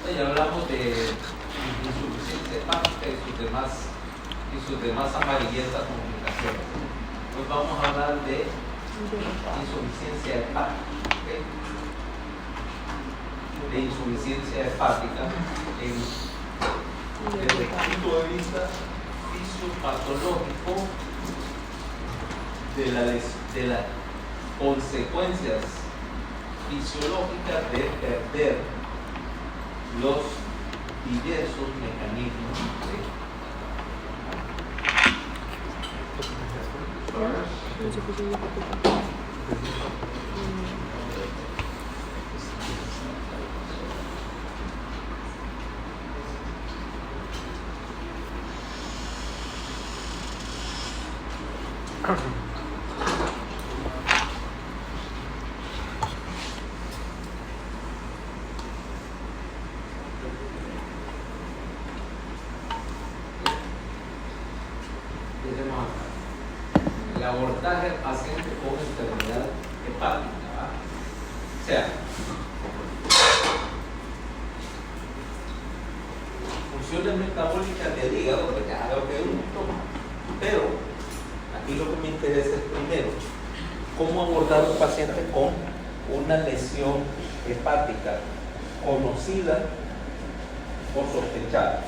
Ya hablamos de insuficiencia hepática y sus demás amarillentas complicaciones. Hoy vamos a hablar de insuficiencia hepática, ¿okay? De insuficiencia hepática desde el punto de vista fisiopatológico de las consecuencias fisiológicas de perder los diversos mecanismos el abordaje al paciente con enfermedad hepática, ¿va? O sea, funciones metabólicas del hígado, pues ya veo que uno toma, pero aquí lo que me interesa es primero cómo abordar a un paciente con una lesión hepática conocida o sospechada.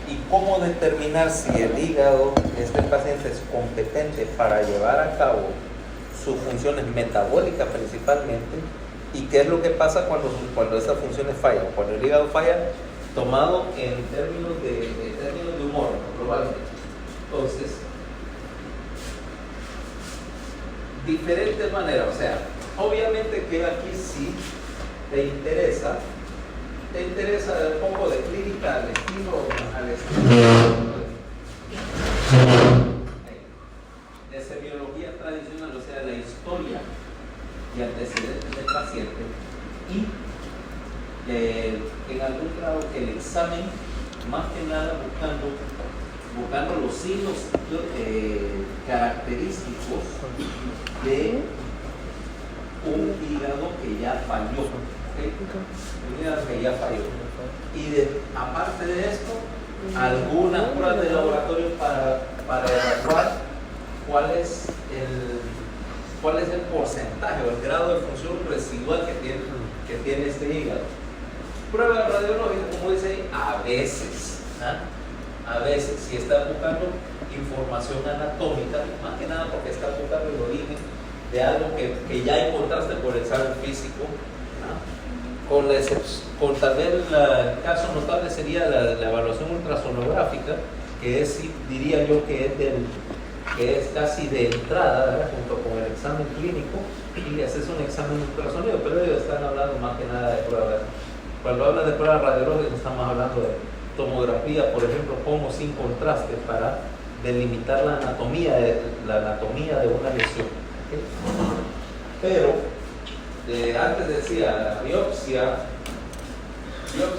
Y cómo determinar si el hígado, este paciente, es competente para llevar a cabo sus funciones metabólicas principalmente, y qué es lo que pasa cuando esas funciones fallan, cuando el hígado falla, tomado en términos de humor, probablemente. Entonces, diferentes maneras, o sea, obviamente que aquí sí te interesa un poco de clínica al estilo de semiología tradicional, o sea, la historia y antecedentes del paciente, y en algún grado el examen, más que nada buscando los signos característicos de un hígado que ya falló. Un hígado que ya falló. Y aparte de esto, algunas pruebas de laboratorio para evaluar cuál es el porcentaje o el grado de función residual que tiene este hígado. Prueba radiológica, como dice ahí, a veces, si está buscando información anatómica, más que nada porque está buscando el origen de algo que ya encontraste por el examen físico, con tal vez el caso notable sería la evaluación ultrasonográfica, que es, diría yo, que es casi de entrada, ¿verdad? Junto con el examen clínico, y haces un examen ultrasonido, pero ellos están hablando más que nada de pruebas. Cuando hablan de pruebas radiológicas estamos hablando de tomografía, por ejemplo, con o sin contraste, para delimitar la anatomía de una lesión, ¿okay? Pero antes decía la biopsia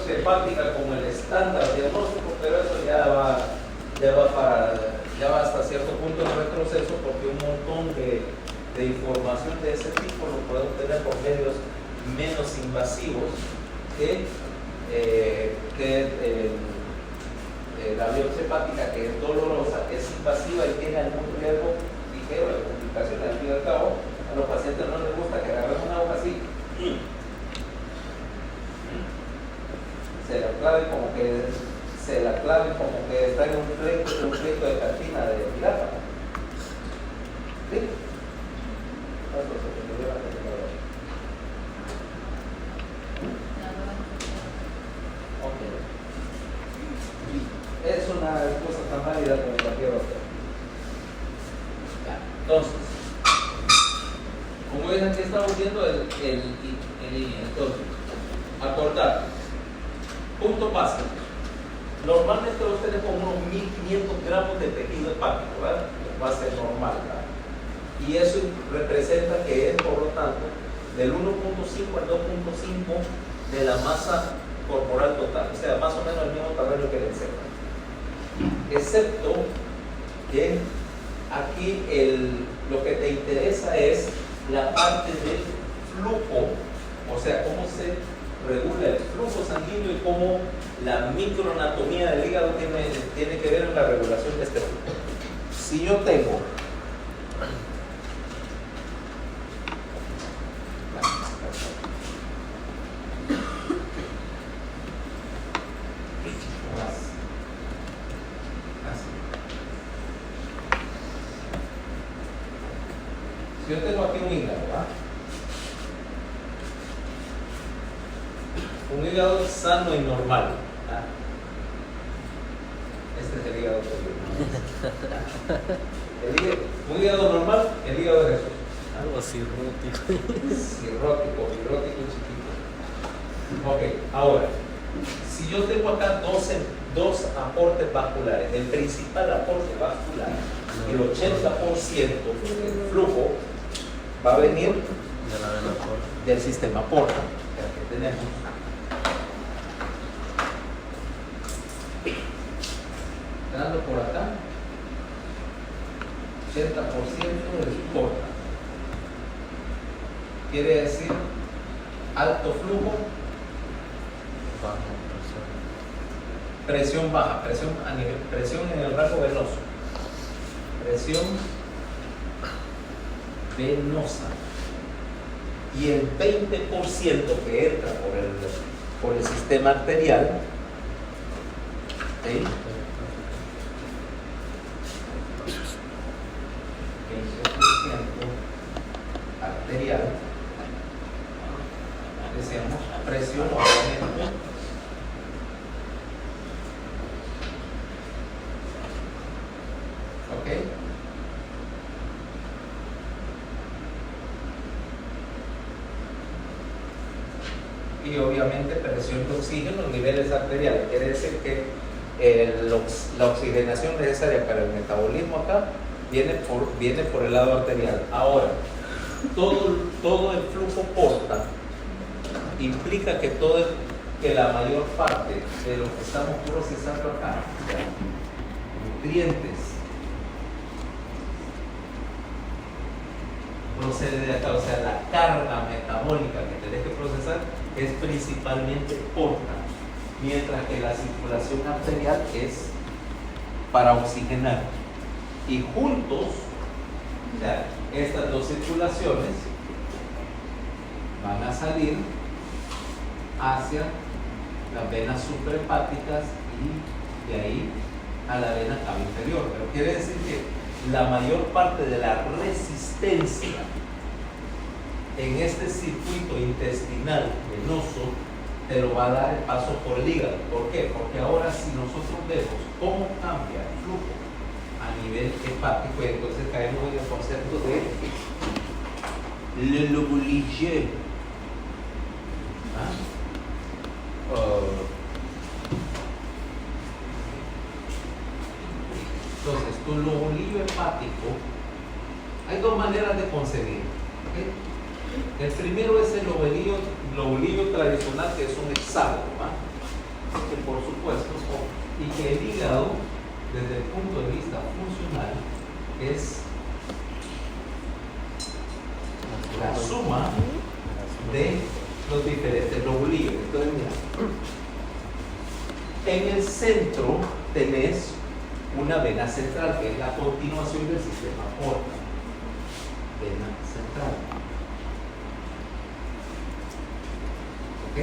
hepática como el estándar diagnóstico, pero eso ya va hasta cierto punto en retroceso, porque un montón de información de ese tipo lo puede obtener por medios menos invasivos que la biopsia hepática, que es dolorosa, es invasiva y tiene algún riesgo ligero de complicaciones. Al fin y al cabo, a los pacientes no les gusta que agarren una hoja así, se la claven como que está en un pleito de cantina de pirata. ¿Sí? Es una cosa tan válida como cualquier otra. Entonces, como ven, aquí estamos viendo el entonces, acordar. Punto básico. Normalmente vos tenés como unos 1500 gramos de tejido hepático, ¿verdad? Va a ser normal, ¿verdad? Y eso representa que es, por lo tanto, del 1.5 al 2.5 de la masa corporal total, o sea, más o menos el mismo tamaño que el encéfalo. Excepto que aquí lo que te interesa es la parte del flujo, o sea, cómo se regula el flujo sanguíneo y cómo la microanatomía del hígado tiene que ver en la regulación de este flujo. Si yo tengo yo tengo aquí un hígado, ¿verdad? Un hígado sano y normal. ¿Ah? Este es el hígado que un hígado normal, el hígado de Jesús. Algo cirrótico. Cirrótico chiquito. Ok, ahora, si yo tengo acá dos aportes vasculares, el principal aporte vascular, el 80% del flujo va a venir De la vena porta. del sistema porta, que tenemos. Dando por acá, 80% del porta. Quiere decir alto flujo, Baja presión baja, presión en el rango venoso, presión venosa, y el 20% que entra por el sistema arterial, ¿sí? 20% arterial, decíamos presión obviamente. ¿Ok? Y obviamente presión de oxígeno, niveles arteriales. Quiere decir que la oxigenación necesaria para el metabolismo acá viene por el lado arterial. Ahora, todo el flujo porta implica que la mayor parte de lo que estamos procesando acá, nutrientes, procede de acá, o sea, la carga metabólica que tenés que procesar es principalmente porta, mientras que la circulación arterial es para oxigenar. Y juntos, o sea, estas dos circulaciones van a salir hacia las venas suprahepáticas y de ahí a la vena cava inferior. Pero quiere decir que la mayor parte de la resistencia en este circuito intestinal venoso te lo va a dar el paso por el hígado. ¿Por qué? Porque ahora si nosotros vemos cómo cambia el flujo a nivel hepático, entonces caemos en el concepto de le lobulige. Entonces, tu lobulillo hepático, hay dos maneras de concebir. ¿Okay? El primero es el lobulillo tradicional, que es un hexágono, que por supuesto, y que el hígado, desde el punto de vista funcional, es la suma de los diferentes lobulillos. Entonces, mira, en el centro tenés una vena central, que es la continuación del sistema porta. Vena central. ¿Ok?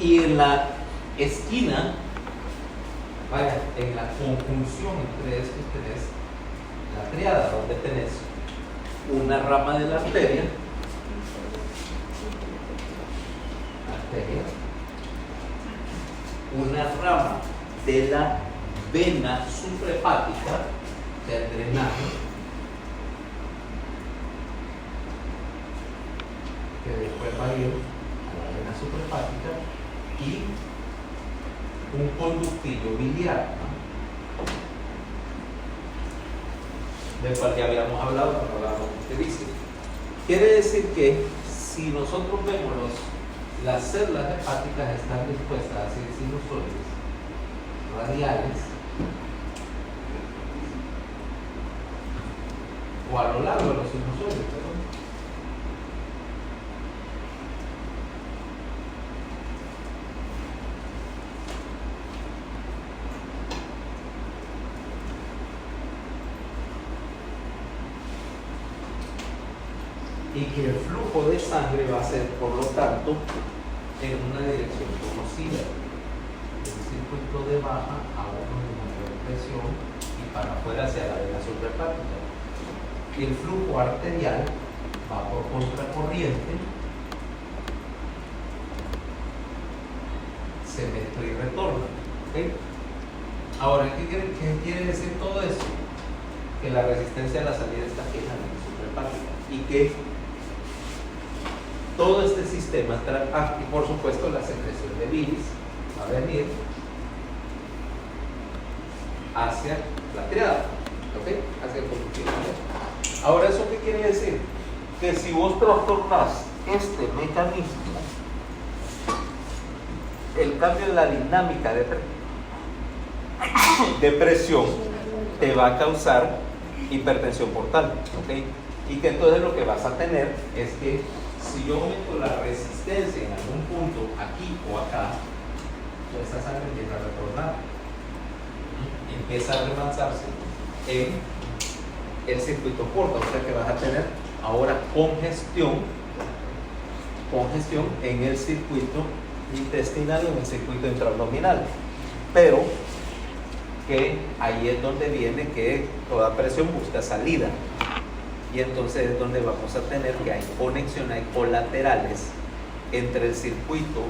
Y en la esquina, vaya, en la conjunción entre estos tenés la triada, donde tenés una rama de la arteria, una rama de la vena suprahepática, del drenaje, que después va a ir a la vena suprahepática, y un conductillo biliar, ¿no? Del cual ya habíamos hablado cuando hablábamos de vísceras. Quiere decir que si nosotros vemos las células hepáticas están dispuestas a ser sinusoides radiales o a lo largo de los sinusoides, y que el flujo de sangre va a ser, por lo tanto, en una dirección conocida, del circuito de baja a uno de mayor presión y para afuera hacia la vena suprahepática. El flujo arterial va por contracorriente, se mezcla y retorna. ¿Okay? Ahora, ¿qué quiere decir todo eso? Que la resistencia a la salida está fija en la suprahepática y que todo este sistema, y por supuesto la secreción de bilis va a venir hacia la triada, ¿ok? Hacia el conductivo. Ahora, ¿eso qué quiere decir? Que si vos trastornás este mecanismo, el cambio en la dinámica de presión te va a causar hipertensión portal, ¿ok? Y que entonces lo que vas a tener es que si yo aumento la resistencia en algún punto aquí o acá, toda esta sangre empieza a retornar, empieza a remanzarse en el circuito porta, o sea que vas a tener ahora congestión en el circuito intestinal y en el circuito intraabdominal, pero que ahí es donde viene que toda presión busca salida. Y entonces es donde vamos a tener que hay conexión, hay colaterales entre el circuito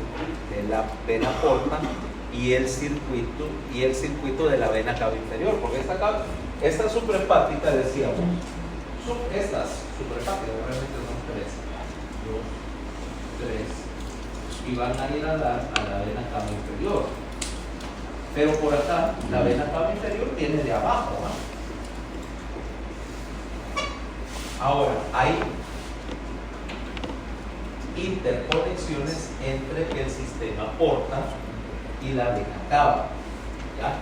de la vena porta y el circuito de la vena cava inferior, porque esta suprahepática, decíamos, estas suprahepáticas realmente son 3, y van a ir a la vena cava inferior, pero por acá la vena cava inferior viene de abajo, ¿no? Ahora, hay interconexiones entre el sistema porta y la vena cava, ¿ya?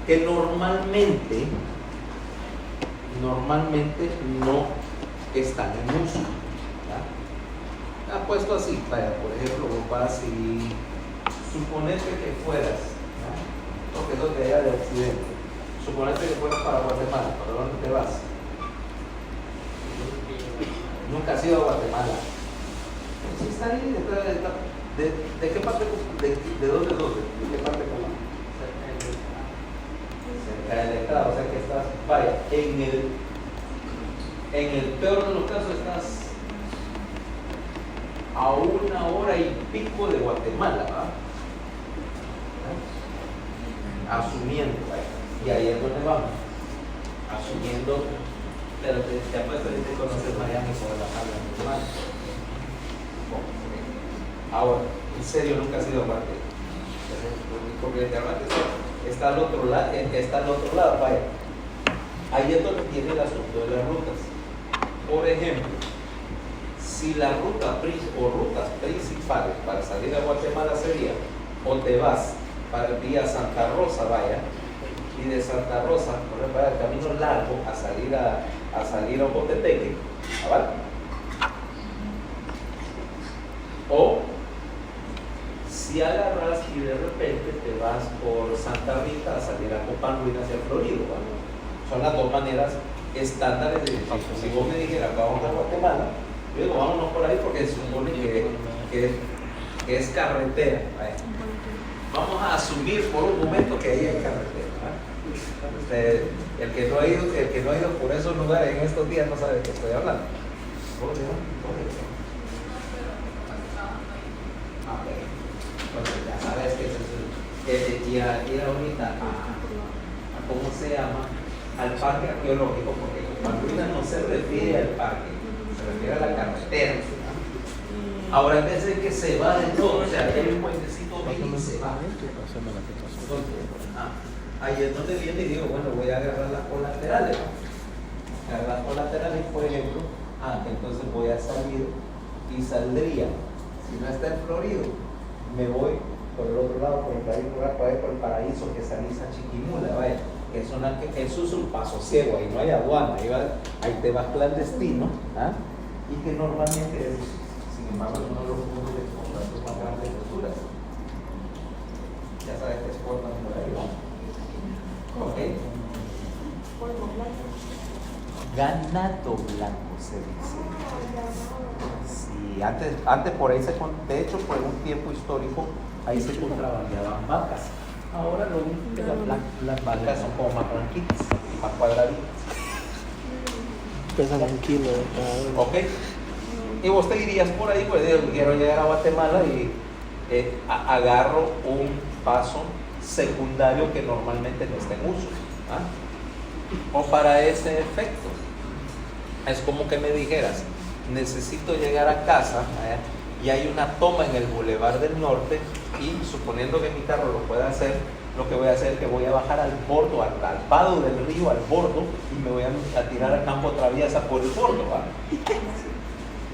Que normalmente no están en uso, ¿ya? Ha puesto así, vaya, por ejemplo, vos vas y suponete que fueras, ¿ya? Porque eso de allá de Occidente, suponete que fueras para Guatemala, ¿para dónde te vas? Nunca has ido a Guatemala. Sí, está ahí detrás de qué parte, de dónde? ¿De qué parte como? Cerca del estrado, o sea que estás, vaya, en el peor de los casos estás a 1 hora y pico de Guatemala, ¿verdad? Asumiendo, vaya, y ahí es donde vamos, asumiendo. Pero te apuesto que te conoces Miami por la tabla normal. Ahora, en serio, nunca has ido a Guate. Porque el diamante está al otro lado, vaya. Ahí es donde tiene el asunto de las rutas. Por ejemplo, si la ruta o rutas principales para salir a Guatemala sería, o te vas para vía Santa Rosa, vaya, y de Santa Rosa, por ejemplo, el camino largo a salir a Ocotepeque, ¿vale? O si agarras y de repente te vas por Santa Rita a salir a Copanruin hacia Florido, ¿vale? Son las dos maneras estándares de decir. Si vos me dijeras, vamos a Guatemala, yo digo, vámonos por ahí porque se supone que es carretera, ¿vale? Vamos a asumir por un momento que ahí hay carretera, ¿vale? El que no ha ido por esos lugares en estos días no sabe de qué estoy hablando. ¿Cómo se llama? Bueno, ya sabes que ir ahorita a ¿cómo se llama? Al parque arqueológico, porque Copanruina no se refiere al parque, se refiere a la carretera, ¿no? Ahora en vez de que se va de todo, o sea, hay un puentecito y se va. Ahí es donde viene y digo, bueno, voy a agarrar las colaterales, ¿no? Agarrar las colaterales, por ejemplo, entonces voy a salir y saldría, si no está en Florido, me voy por el otro lado, por el paraíso, que salís a Chiquimula, vaya, que eso es un paso ciego, ahí no hay aduana, ahí te vas clandestino, ¿ah? Y que normalmente es, sin embargo, uno de los puntos de exportación más grandes de Honduras. Ya sabes que exportan por ahí, ¿no? Ok. ganado blanco se dice. Sí, antes por ahí de hecho por un tiempo histórico ahí se contrabandeaban vacas. Ahora lo único que las vacas son como más blanquitas y más cuadraditas. Pesan 1 kilo de cada uno. Ok. Y vos te irías por ahí, pues quiero llegar a Guatemala y agarro un paso secundario que normalmente no está en uso. ¿Ah? O para ese efecto. Es como que me dijeras, necesito llegar a casa y hay una toma en el Boulevard del Norte y suponiendo que mi carro lo pueda hacer, lo que voy a hacer es que voy a bajar al bordo, al vado del río, al bordo, y me voy a tirar al campo traviesa por el bordo. ¿Va?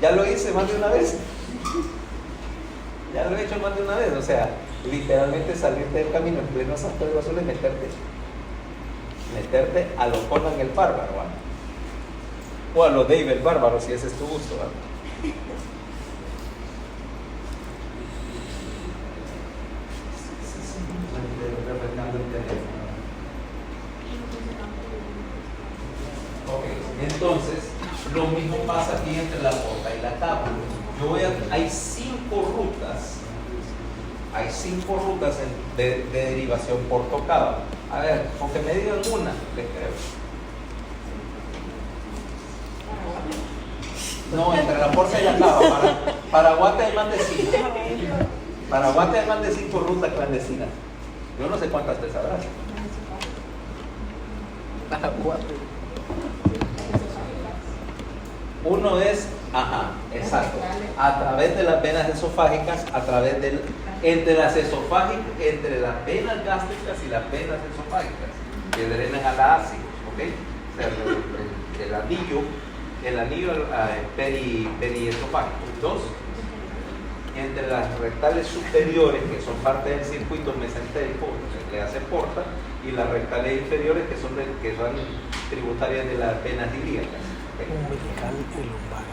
Ya lo hice más de una vez. Ya lo he hecho más de una vez. O sea, literalmente salirte del camino en pleno San Pedro Sula y meterte a lo Conan el Bárbaro. ¿Va? O a lo Dave el Bárbaro, si ese es tu gusto. ¿Va? Ok, entonces lo mismo pasa aquí entre la Porta y la Cabo. Hay 5 rutas de derivación por Tocaba. A ver, aunque me digan una, les creo. No, entre la Porta y la Cabo. Para Guate hay más de 5. Para Guate hay más de 5 rutas clandestinas. Yo no sé cuántas te sabrás. Uno es, exacto, a través de las venas esofágicas, entre las venas gástricas y las venas esofágicas, que drenan a la ácido, ¿ok? O sea, el anillo periesofágico. 2, entre las rectales superiores, que son parte del circuito mesentérico, que le hace porta, y las rectales inferiores, que son tributarias de las venas ilíacas. Umbilical y lumbar.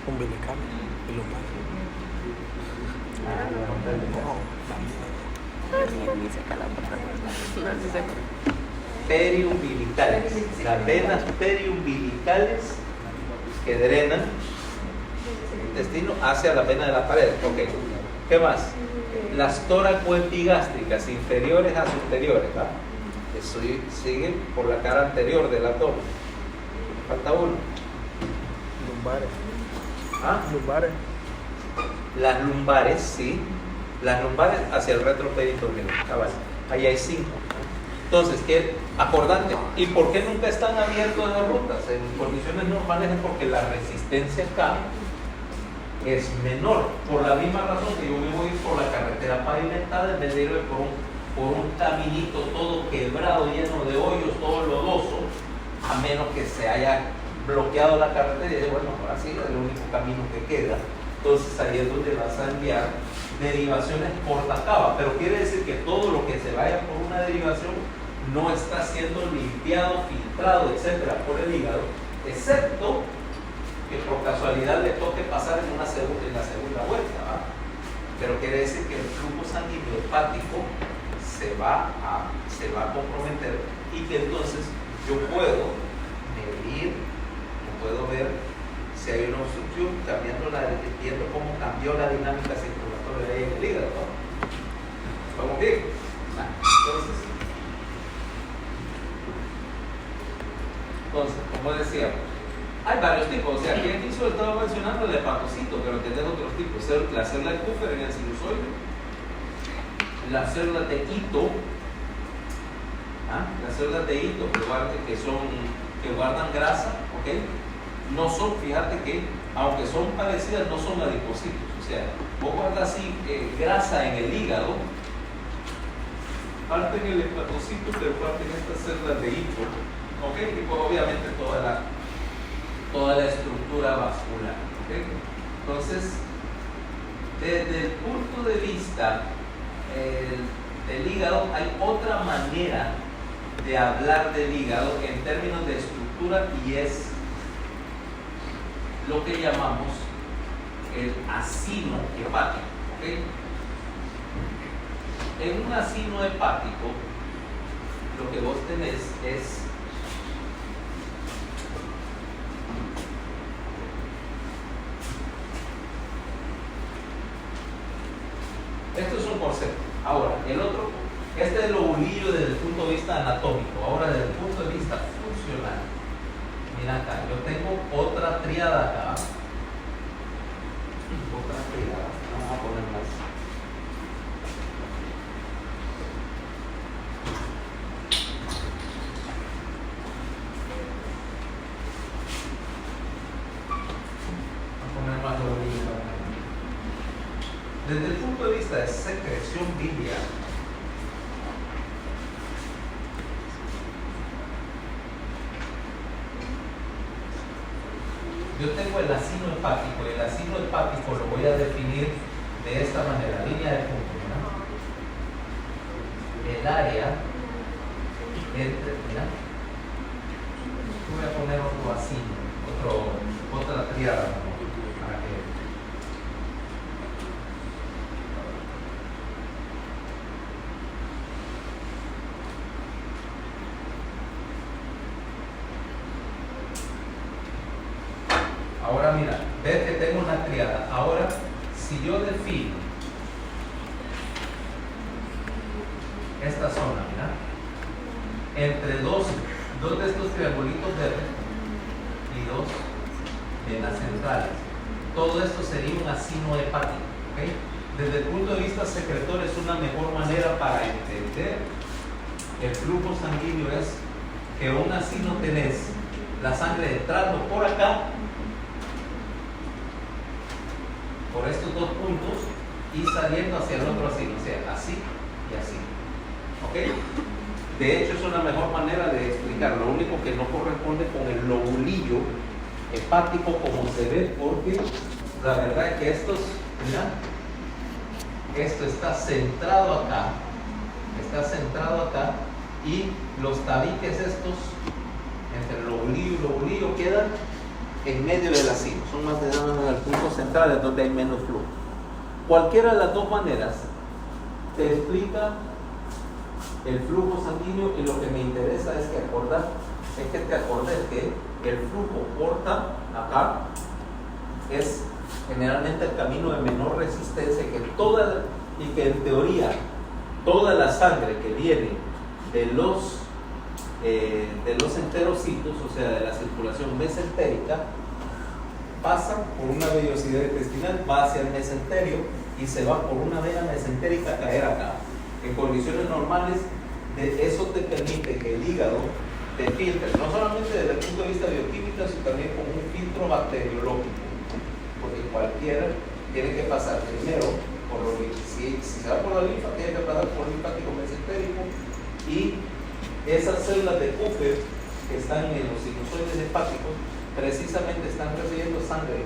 Umbilical y lumbar. Periumbilicales. Las venas periumbilicales que drenan el intestino hacia la vena de la pared. Ok. ¿Qué más? Las toracoepigástricas inferiores a superiores. ¿Va? Eso sigue por la cara anterior del abdomen. Falta uno. Lumbares. Lumbares. Las lumbares, sí. Las lumbares hacia el retroperitoneo. Ahí hay 5. Entonces, acordate, ¿y por qué nunca están abiertos las rutas? En condiciones normales es porque la resistencia acá es menor. Por la misma razón que yo me voy por la carretera pavimentada en vez de irme por un caminito todo quebrado, lleno de hoyos, todo lodoso, a menos que se haya bloqueado la carretera y bueno, ahora sí, es el único camino que queda. Entonces ahí es donde vas a enviar derivaciones por Tacaba, pero quiere decir que todo lo que se vaya por una derivación no está siendo limpiado, filtrado, etcétera, por el hígado, excepto que por casualidad le toque pasar en la segunda vuelta, ¿va? Pero quiere decir que el flujo sanguíneo hepático se va a comprometer y que entonces yo puedo medir, puedo ver si hay una obstrucción, viendo cómo cambió la dinámica circulatoria ahí en el hígado, ¿no? ¿Vamos bien? Entonces, como decíamos, hay varios tipos. O sea, aquí solo estaba mencionando el hepatocito, pero tenés otros tipos. La célula de Kupffer en el sinusoide, las células de Ito, las células de Ito que guardan grasa, ¿ok? No son, fíjate que, aunque son parecidas, no son adipocitos. O sea, vos guardas así grasa en el hígado, parte en el hepatocito, pero parte en estas células de Ito, ¿ok? Y pues obviamente toda la estructura vascular, ¿ok? Entonces, desde el punto de vista del hígado, hay otra manera de hablar del hígado en términos de estructura y es lo que llamamos el acino hepático, ¿ok? En un acino hepático lo que vos tenés es por C. Ahora, el otro, este es el lobulillo desde el punto de vista anatómico. Ahora, desde el punto de vista funcional, mira acá, yo tengo otra tríada acá. Otra tríada, vamos a poner más. Desde el punto de vista de secreción biliar, yo tengo el acino hepático y el acino hepático lo voy a definir de esta manera, línea de punto, ¿no? El área entre, mira, voy a poner otro acino, otra tríada, ¿no? Para que ahora mira, ves que tengo una tríada. Ahora, si yo defino esta zona, mira, entre dos de estos triangulitos verdes y dos venas centrales, todo esto sería un acino hepático, ¿okay? Desde el punto de vista secretor es una mejor manera para entender el flujo sanguíneo, es que un acino tenés la sangre entrando por acá, por estos dos puntos, y saliendo hacia el otro acino, o sea, así y así. ¿Ok? De hecho, es una mejor manera de explicar. Lo único que no corresponde con el lobulillo hepático como se ve, porque la verdad es que estos, mira, esto está centrado acá, y los tabiques estos, entre el lobulillo y lobulillo, quedan en medio del acino, son más en el punto central, es donde hay menos flujo. Cualquiera de las dos maneras te explica el flujo sanguíneo, y lo que me interesa es que te acordes que el flujo porta acá es generalmente el camino de menor resistencia, y que en teoría toda la sangre que viene de los enterocitos, o sea, de la circulación mesentérica, pasa por una vellosidad intestinal, va hacia el mesenterio y se va por una vena mesentérica a caer acá. En condiciones normales, eso te permite que el hígado te filtre, no solamente desde el punto de vista bioquímico, sino también como un filtro bacteriológico, porque cualquiera tiene que pasar primero por si se va por la linfa, tiene que pasar por el linfático mesentérico, y esas células de Kupffer que están en los sinusoides hepáticos precisamente están recibiendo sangre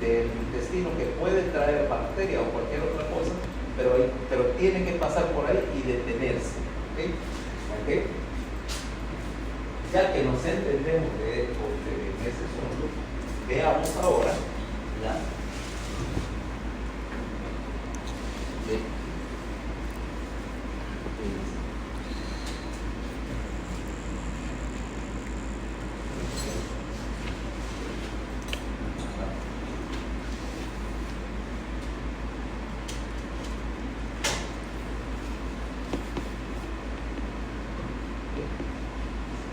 del intestino que puede traer bacteria o cualquier otra cosa, pero tiene que pasar por ahí y detenerse. ¿Okay? ¿Okay? Ya que nos entendemos de ese asunto, veamos ahora la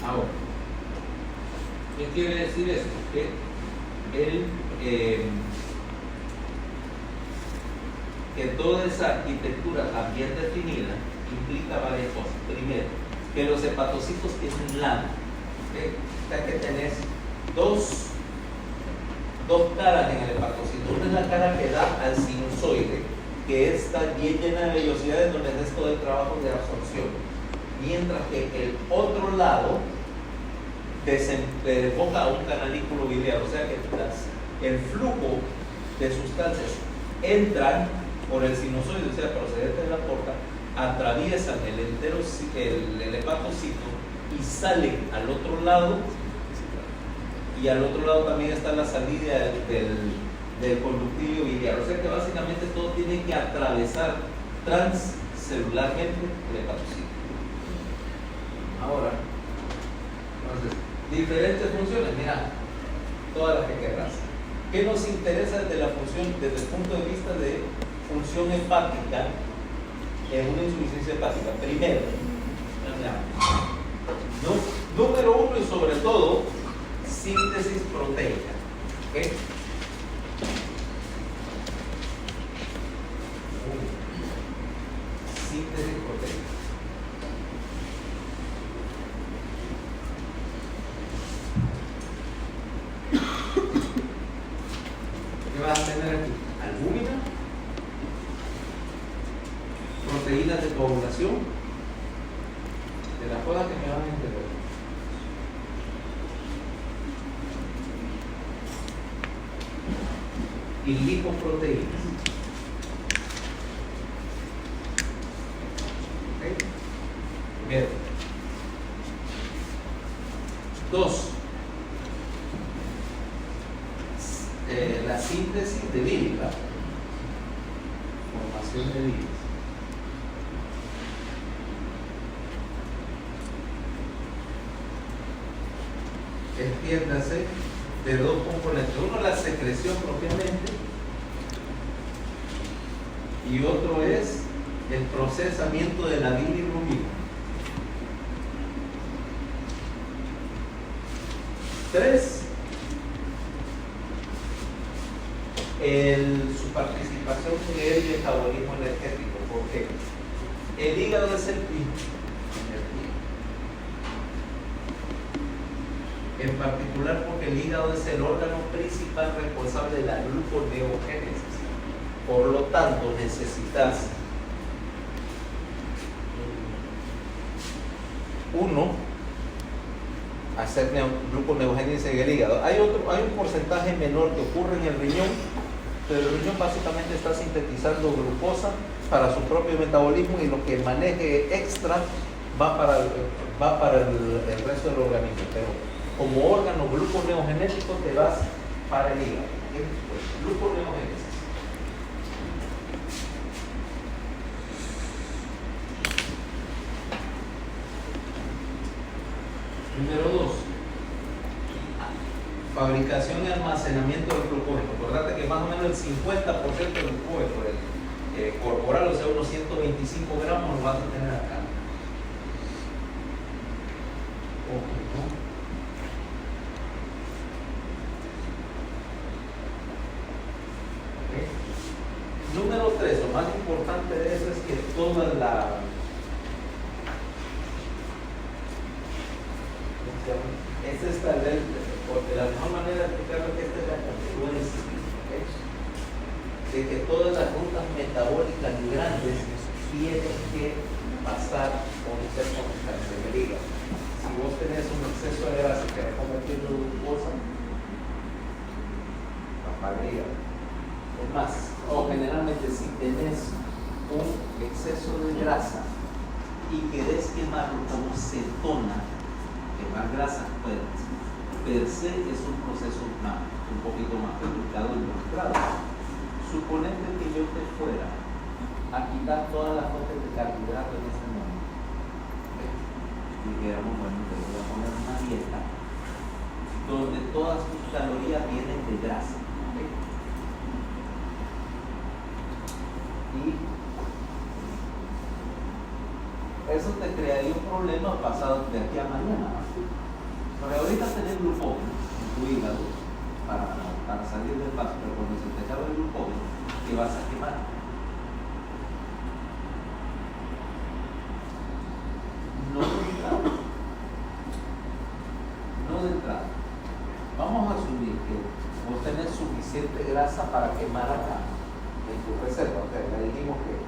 ahora, ¿qué quiere decir esto? Que toda esa arquitectura bien definida implica varias cosas. Primero, que los hepatocitos tienen lana, ¿okay? O sea que tenés dos caras en el hepatocito. Una es la cara que da al sinusoide, que está bien llena de vellosidades, donde es todo el trabajo de absorción, mientras que el otro lado desemboca a un canalículo biliar, o sea que el flujo de sustancias entran por el sinusoide, o sea, procedente de la porta, atraviesan el hepatocito y salen al otro lado, y al otro lado también está la salida del conductilio biliar, o sea que básicamente todo tiene que atravesar transcelularmente el hepatocito. Ahora, entonces, diferentes funciones, mira, todas las que querrás. ¿Qué nos interesa desde el punto de vista de función hepática? en una insuficiencia hepática. Primero, número uno y sobre todo, síntesis proteica. ¿Okay? Síntesis proteica. ¿Qué vas a tener aquí? Albúmina, proteínas de coagulación, de las cosas que me van a entender. Y lipoproteínas. ¿Okay? Primero. Dos. La síntesis de bilis, ¿verdad? Formación de bilis. Entiéndase de dos componentes. Uno, la secreción propiamente, y otro es el procesamiento de la bilirrubina. 3. Su participación en el metabolismo energético. ¿Por qué? El hígado es el en particular porque el hígado es el órgano principal responsable de la gluconeogénesis. Por lo tanto, necesitas hacer gluconeogénesis en el hígado. Hay un porcentaje menor que ocurre en el riñón, pero el riñón básicamente está sintetizando glucosa para su propio metabolismo, y lo que maneje extra va para el resto del organismo. Pero como órgano gluconeogenético te vas para el hígado. Gluconeogénesis. Número 2. Fabricación y almacenamiento del glucógeno. Acordate que más o menos el 50% del glucógeno corporal, o sea, unos 125 gramos, lo vas a tener acá. Okay. Número 3, lo más importante de eso es que toda la porque la mejor manera de explicarlo es que esta es la consecuencia, ¿okay? De que todas las rutas metabólicas grandes tienen que pasar por ser conectadas en el hígado. Si vos tenés un exceso de grasa que querés convertirlo en glucosa, va para el hígado. Es más, o generalmente si tenés un exceso de grasa y querés quemarlo como cetona, quemar grasa, pues per se es un proceso un poquito más complicado y demostrado. Suponete que yo te fuera a quitar todas las fuentes de carbohidratos en ese momento. Dijéramos, bueno, te voy a poner una dieta donde todas tus calorías vienen de grasa. ¿Okay? Y eso te crearía un problema pasado de aquí a mañana. Porque ahorita tenés glucógeno en tu hígado para salir del paso, pero cuando se te acaba el glucógeno, ¿qué vas a quemar? No de entrada. Vamos a asumir que vos tenés suficiente grasa para quemar acá en tu reserva. Okay, ya dijimos que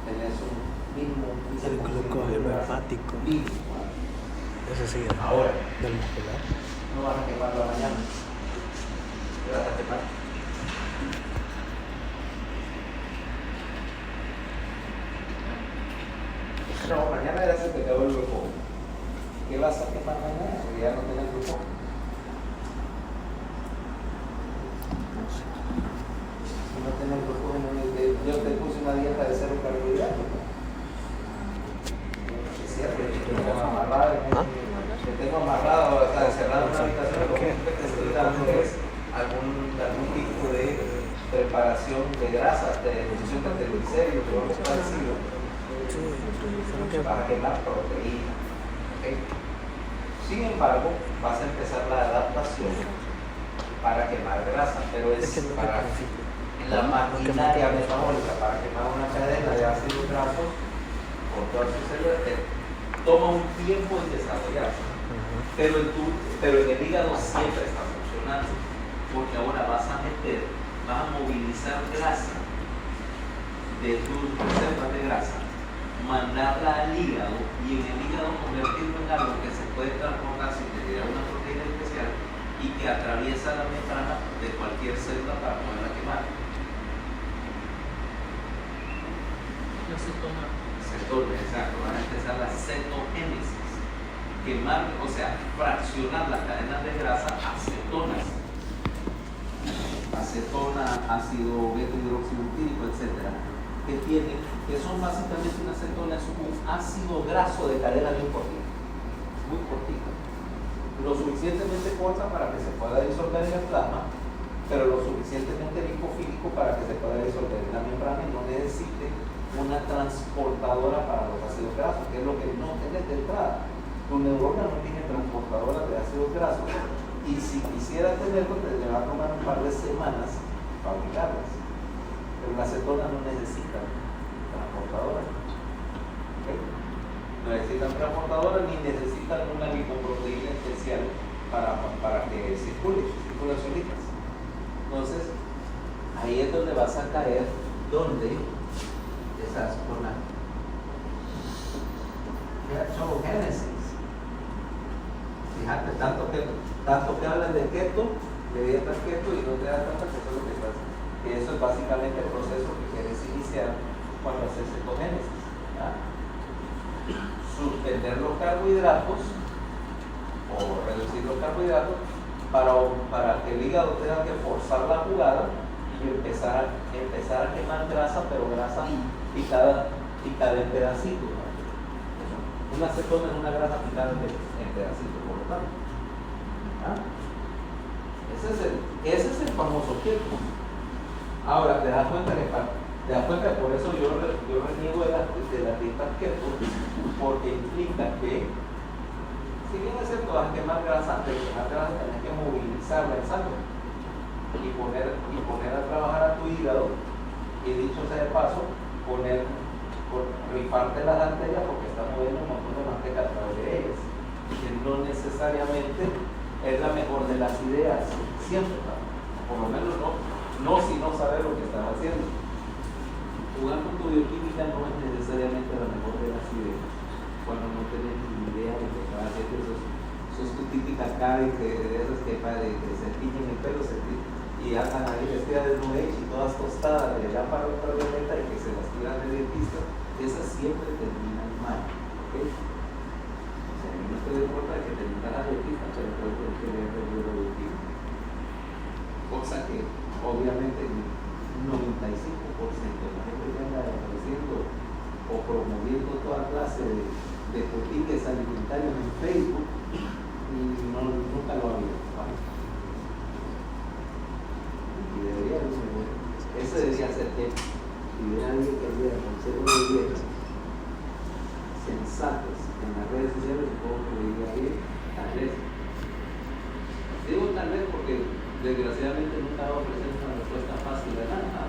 tenés un mínimo. El glucógeno hepático. Mínimo. Ese sí, ahora, del muscular. No vas a quemarlo mañana. Te vas a quemar. No, mañana ya se te acabó el glucógeno. ¿Qué vas a quemar mañana? Porque ya no tienes glucógeno. Si no tienes glucógeno, yo te puse una dieta de 0 carbohidratos. Es cierto, yo te tengo amarrado, hasta encerrado en una habitación. Lo único que te estoy dando es algún tipo de preparación de grasas, de reducción de triglicéridos, o algo parecido, Sí, solo que para quemar proteína. ¿Ok? Sin embargo, vas a empezar la adaptación para quemar grasa, pero es que no para necesito. la maquinaria metabólica, para quemar una cadena de ácidos grasos con todas sus células, toma un tiempo en desarrollarse. Pero en el hígado siempre está funcionando, porque ahora vas a movilizar grasa de tus reservas de grasa, mandarla al hígado y en el hígado convertirlo en algo que se puede transformar sin tener una proteína especial y que atraviesa la membrana de cualquier célula para poderla quemar. La cetona. Cetona, exacto, van a empezar la cetogénesis. Quemar, o sea, fraccionar las cadenas de grasa a cetonas. Acetona, ácido beta-hidroxibutírico, etc. Que son básicamente una acetona, es un ácido graso de cadena bien cortita, muy cortita. Lo suficientemente corta para que se pueda disolver en el plasma, pero lo suficientemente lipofílico para que se pueda disolver en la membrana y no necesite una transportadora para los ácidos grasos, que es lo que no tienes de entrada. Tu neurona no tiene transportadora de ácidos grasos y si quisiera tenerlo, te va a tomar un par de semanas fabricarlas. Pero la acetona no necesita transportadora. ¿Okay? No necesitan transportadora ni necesitan una lipoproteína especial para que circulen solitas. Entonces, ahí es donde vas a caer, donde esa zona ketogénesis. Fíjate, tanto que hablan de keto, de dieta keto y no te das cuenta que eso es lo que pasa. Que eso es básicamente el proceso que quieres iniciar cuando haces cetogénesis. Suspender los carbohidratos o reducir los carbohidratos para que el hígado tenga que forzar la jugada y empezar a quemar grasa, pero grasa picada en pedacitos. Una acetona es una grasa picada en pedacitos, por lo tanto. Ese es el famoso keto. Ahora te das cuenta que por eso yo reniego de la dieta keto, porque implica que, si bien es cierto, vas a quemar grasa, antes de quemar grasa tienes que movilizarla en sangre y poner a trabajar a tu hígado, y dicho sea de paso, rifarte las arterias porque estás moviendo un montón de manteca a través de ellas, que no necesariamente es la mejor de las ideas, siempre, por lo menos no si no sabes lo que estás haciendo. Jugar con tu bioquímica no es necesariamente la mejor de las ideas cuando no tienes ni idea de lo que estás haciendo. Eso es tu típica cara de esas que se tiñen el pelo y andan ahí vestidas de New Age y todas tostadas de lámpara ultravioleta y que se las tiran de dentista. Esas siempre terminan mal, ¿ok? O sea, a mí no estoy de acuerdo de que terminan la dentista, pero creo que leer el libro bioquímico, cosa que obviamente el 95% de la gente que anda ofreciendo o promoviendo toda clase de boutiques alimentarios en Facebook y nunca lo ha habido, ¿vale? Y debería ese debería ser que si hubiera alguien que hubiera consejos de dieta sensatos en las redes sociales, supongo que debería ir tal vez. Digo tal vez porque desgraciadamente nunca va a ofrecer una respuesta fácil de nada.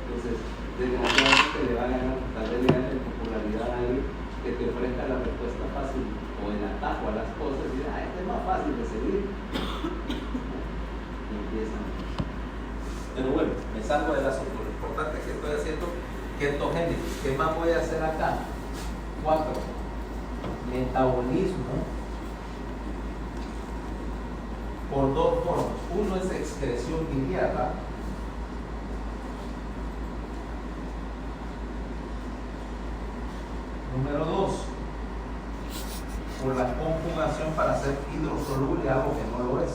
Entonces, desgraciadamente le va a ganar, tal vez le gane popularidad a alguien que te ofrezca la respuesta fácil o en atajo a las cosas y diga, este es más fácil de seguir. Y empiezan. Pero bueno, me salgo del asunto. Lo importante es que estoy haciendo ketogénesis. ¿Qué más voy a hacer acá? 4. Metabolismo por 2 formas. Uno es excreción biliar. Número 2, por la conjugación para hacer hidrosoluble algo que no lo es.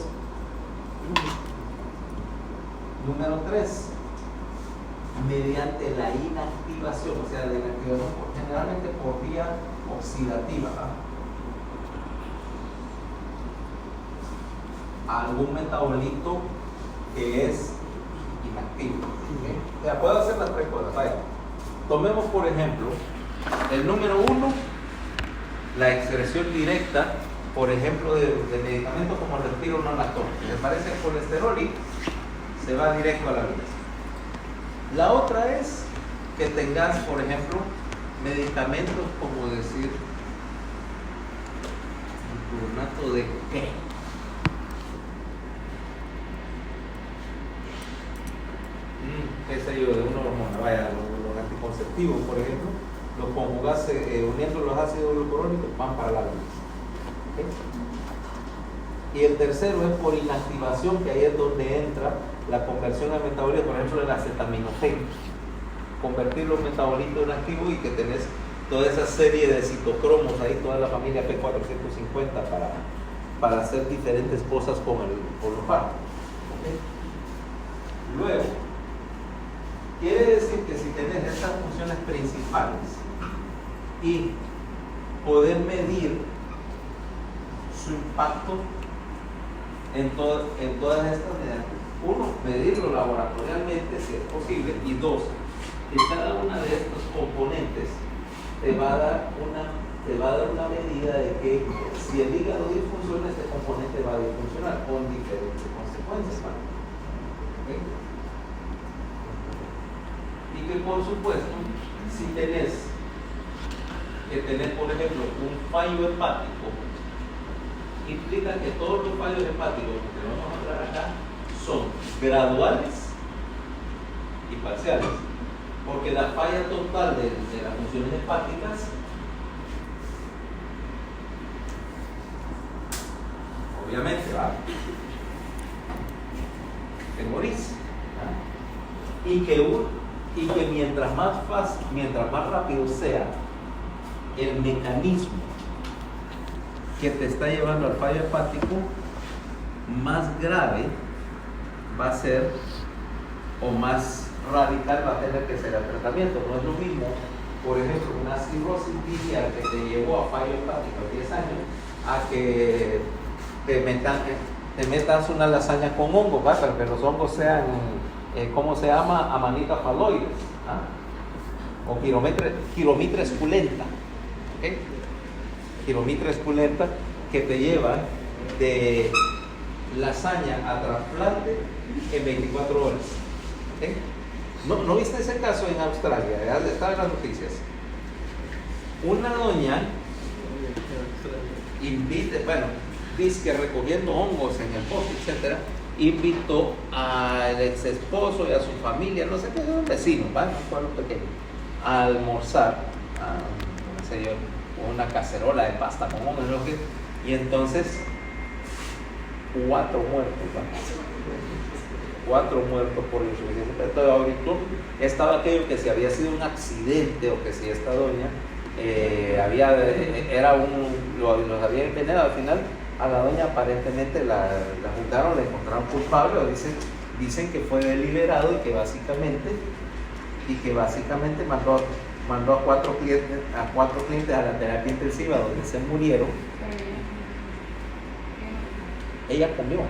Número 3, mediante la inactivación, o sea, la inactivación generalmente por vía oxidativa. Algún metabolito que es inactivo. ¿Okay? O sea, puedo hacer las 3 cosas. Vaya. tomemos por ejemplo el número 1, la excreción directa, por ejemplo, de medicamentos como el respiro-nonactón, que les parece el colesterol y se va directo a la vida. La otra es que tengas, por ejemplo, medicamentos como decir gluconato de qué. Qué sé yo, de una hormona, vaya, los anticonceptivos, por ejemplo, los conjugas uniendo los ácidos glucurónicos van para la vida. ¿Okay? Y el tercero es por inactivación, que ahí es donde entra la conversión al metabolito, por ejemplo, el acetaminofén. Convertir los metabolitos en activos y que tenés toda esa serie de citocromos ahí, toda la familia P450 para hacer diferentes cosas con los fármacos. ¿Okay? Luego, quiere decir que si tenés estas funciones principales y poder medir su impacto en todas estas medidas, uno, medirlo laboratorialmente si es posible, y dos, que cada una de estos componentes te va a dar una medida de que si el hígado disfunciona, este componente va a disfuncionar con diferentes consecuencias. ¿Okay? Y que por supuesto, si tenés por ejemplo un fallo hepático, implica que todos los fallos hepáticos que vamos a hablar acá son graduales y parciales, porque la falla total de las funciones hepáticas obviamente te morís, ¿ah? y que mientras más rápido sea el mecanismo que te está llevando al fallo hepático, más grave va a ser o más radical va a tener que ser el tratamiento. No es lo mismo, por ejemplo, una cirrosis biliar que te llevó a fallo hepático a 10 años a que te metas una lasaña con hongos, ¿va? Pero que los hongos sean, ¿cómo se llama? Amanita phalloides, ¿ah? O Chiromitra esculenta, ¿okay? Chiromitra esculenta, que te lleva de lasaña a trasplante en 24 horas. ¿Okay? ¿No viste ese caso en Australia? Estaba en las noticias. Una doña dice que recogiendo hongos en el bosque, etcétera, invitó al ex esposo y a su familia, no sé qué, un vecino, ¿vale? Un pueblo pequeño, a almorzar, no sé yo, una cacerola de pasta con hongos, ¿no? Y entonces 4 muertos, ¿vale? 4 muertos por insuficiencia respiratoria. Ahorita estaba aquello que si había sido un accidente o que si esta doña los había envenenado. Al final a la doña aparentemente la juzgaron, la encontraron culpable, o dicen que fue deliberado y que básicamente mandó a 4 clientes a la terapia intensiva donde se murieron. Ella comió.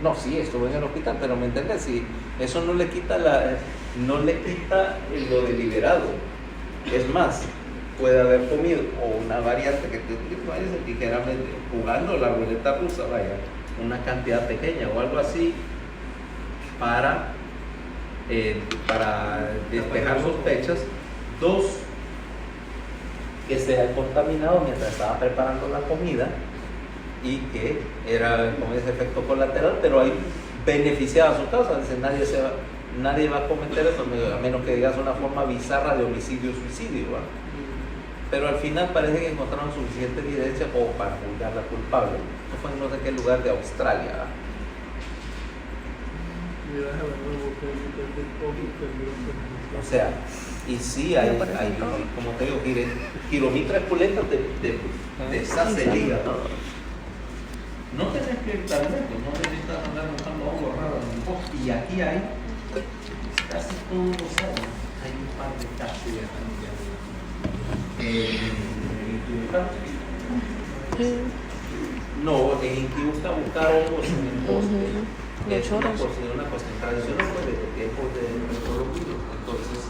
No, sí, estuvo en el hospital, pero ¿me entiendes? Si eso no le quita lo deliberado. Es más, puede haber comido o una variante que te parece ligeramente jugando la ruleta rusa, vaya, una cantidad pequeña o algo así para despejar sospechas. 2, que se ha contaminado mientras estaba preparando la comida y que era con ese efecto colateral, pero hay beneficiado a su causa. Dice, nadie va a cometer eso a menos que digas una forma bizarra de homicidio-suicidio, ¿va? Pero al final parece que encontraron suficiente evidencia como para juzgarla culpable. Esto fue en no sé qué lugar de Australia, ¿va? O sea, y sí hay como te digo, Chiromitra esculenta te deshace el hígado. No tenés que ir tan lejos, no necesitas andar buscando hongos raros en el bosque. Y aquí hay, casi todos los años, hay un par de casos de familia. ¿En Inquibusta? No, en Inquibusta buscar hongos en el bosque es una cuestión tradicional, pues, de tiempos de colombia. Entonces,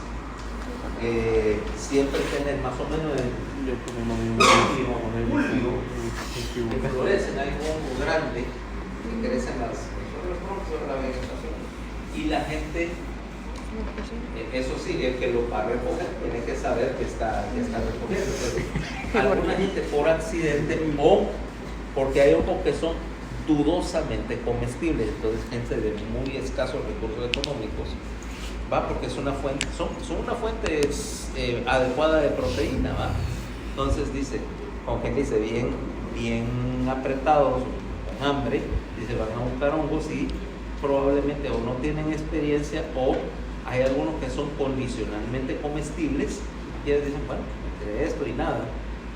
siempre tener más o menos Yo como no que florecen, hay un hongo grande que crecen sobre los troncos, sobre la vegetación. Y la gente, eso sí, el que lo va a recoger tiene que saber que está recogiendo. Pero alguna gente por accidente o porque hay hongos que son dudosamente comestibles, entonces gente de muy escasos recursos económicos va porque es una fuente, son una fuente adecuada de proteína, va. Entonces dice, con gente dice bien apretados, con hambre, dice van a buscar hongos y probablemente o no tienen experiencia o hay algunos que son condicionalmente comestibles y ellos dicen, bueno, entre esto y nada,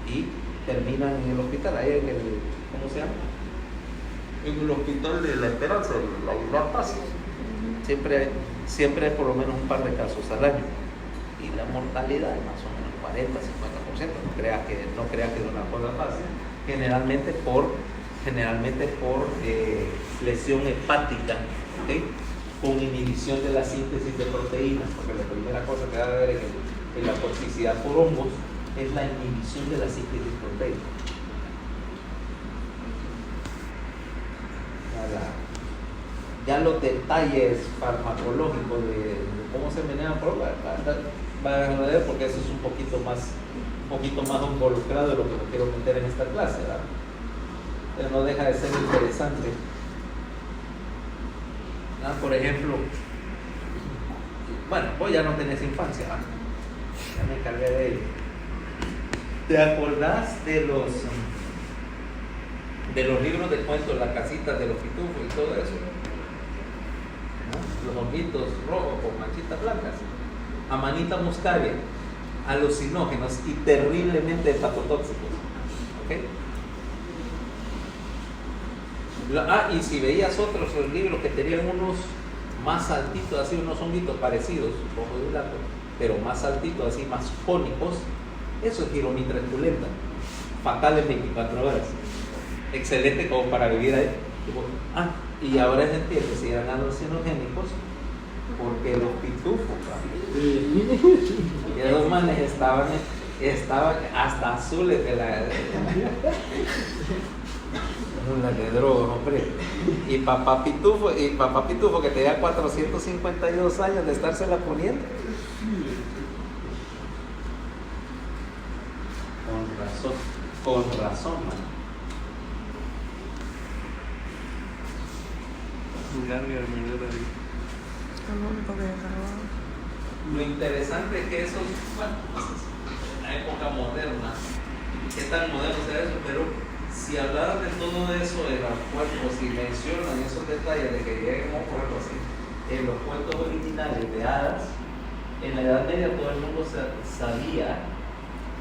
y terminan en el hospital, ahí en el, ¿cómo se llama? En el hospital de La Esperanza, en la Isla Paz. Siempre hay por lo menos un par de casos al año y la mortalidad es más o menos 40-50%, no crea que es una cosa fácil, generalmente por lesión hepática, ¿okay? Con inhibición de la síntesis de proteínas, porque la primera cosa que debe haber en la toxicidad por hongos es la inhibición de la síntesis proteica. Ya los detalles farmacológicos de cómo se maneja por van a ver porque eso es un poquito más involucrado de lo que me quiero meter en esta clase, ¿verdad? Pero no deja de ser interesante. Por ejemplo, bueno, vos ya no tenés infancia, ¿verdad? Ya me encargué de ello. ¿Te acordás de los libros de cuentos, La Casita de los Pitufos y todo eso? Los honguitos rojos con manchitas blancas, Amanita muscaria, alucinógenos y terriblemente hepatotóxicos. ¿Okay? Y si veías otros libros que tenían unos más altitos, así unos honguitos parecidos, rojo y blanco, pero más altitos, así más cónicos, eso es Gyromitra esculenta, fatal en 24 horas, excelente como para vivir ahí. Y ahora se entiende si eran alucinogénicos porque los pitufos y esos manes estaban hasta azules de la de droga, hombre. Y papá pitufo que tenía 452 años de estársela poniendo. Con razón, man. Lo interesante es que eso, bueno, en la época moderna, qué tan moderno será eso, pero si hablaran de todo eso en los cuentos, si mencionan esos detalles de que lleguemos por algo así, en los cuentos originales de hadas, en la Edad Media todo el mundo sabía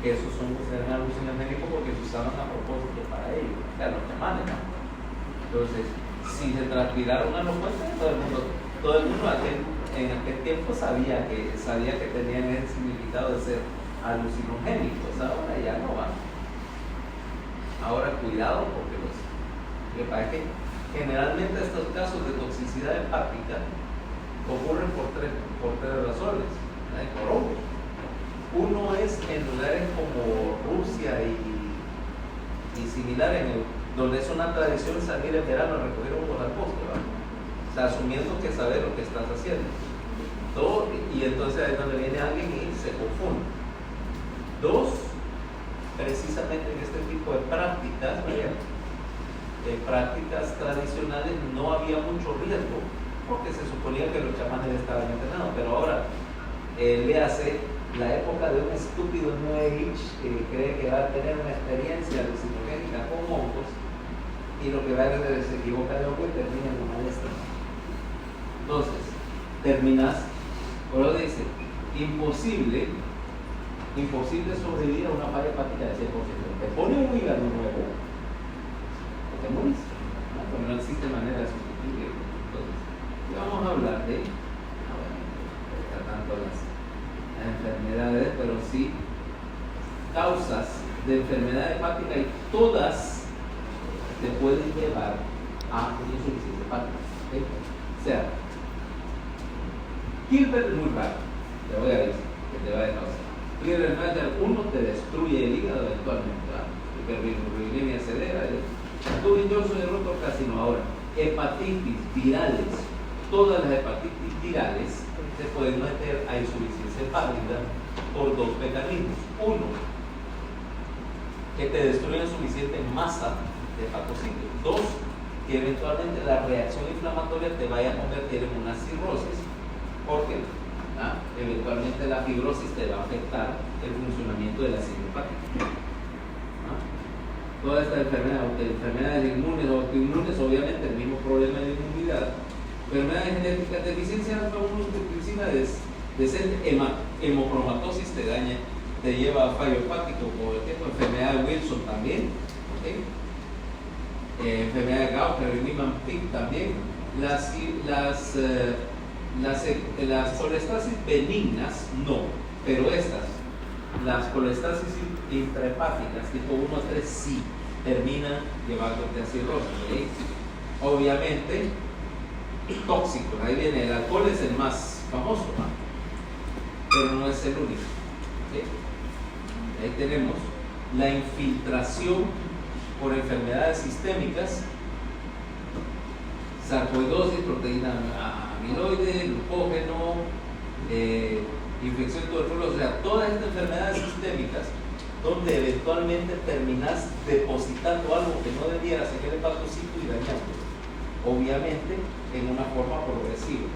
que esos hongos eran alucinogénicos porque se usaban a propósito para ello, o sea, los chamanes, ¿no? Entonces, si se transpiraron a los cuentos, todo el mundo en aquel tiempo sabía que tenían ese significado de ser alucinogénicos. Ahora ya no van. Ahora cuidado porque me parece que generalmente estos casos de toxicidad hepática ocurren por tres razones, por hongos. Uno es en lugares como Rusia y similares, donde es una tradición salir en verano a recoger hongos al bosque, ¿verdad? O sea, asumiendo que sabes lo que estás haciendo. Y entonces ahí es donde viene alguien y se confunde. Dos, precisamente en este tipo de prácticas, prácticas tradicionales no había mucho riesgo, porque se suponía que los chamanes estaban entrenados, pero ahora le hace la época de un estúpido New Age que cree que va a tener una experiencia alucinogénica con hongos, y lo que va a hacer es se equivoca de hongo y termina en una maestra. Entonces, terminas, pero dice, imposible sobrevivir a una falla hepática de 100%. Te pone un hígado nuevo, o te morís, ¿no? Pero no existe manera de sustituirlo. Entonces, vamos a hablar de, tanto las enfermedades, pero sí causas de enfermedad hepática, y todas te pueden llevar a insuficiencia hepática. ¿Okay? O sea, Gilbert Mulbach, te voy a decir, que te va a causar. Y el hepatitis 1 te destruye el hígado eventualmente, ¿verdad? Hiperbilirubinemia severa, tuberoso de rotor carcinoma. Ahora, hepatitis virales, todas las hepatitis virales se pueden meter a insuficiencia hepática por dos mecanismos. Uno, que te destruyen suficiente masa de hepatocitos. Dos, que eventualmente la reacción inflamatoria te vaya a convertir en una cirrosis, porque eventualmente la fibrosis te va a afectar el funcionamiento de la síntesis hepática. Todas estas enfermedades inmunes o autoinmunes, obviamente el mismo problema de inmunidad. Enfermedades genéticas, deficiencia de alfa-1 antitripsina hemocromatosis te daña, te lleva a fallo hepático, por ejemplo, enfermedad de Wilson también, ¿okay? Enfermedad de Gaucher, Niemann-Pick también. Las colestasis benignas no, pero las colestasis intrahepáticas tipo 1 a 3 sí terminan llevándote a cirrosis, ¿okay? Obviamente tóxicos, ahí viene, el alcohol es el más famoso, ¿no? Pero no es el único, ¿okay? Ahí tenemos la infiltración por enfermedades sistémicas, sarcoidosis, proteína amiloide, glucógeno, infección tuberculosa, o sea, todas estas enfermedades sistémicas donde eventualmente terminas depositando algo que no debieras en el hepatocito y dañándolo, obviamente en una forma progresiva.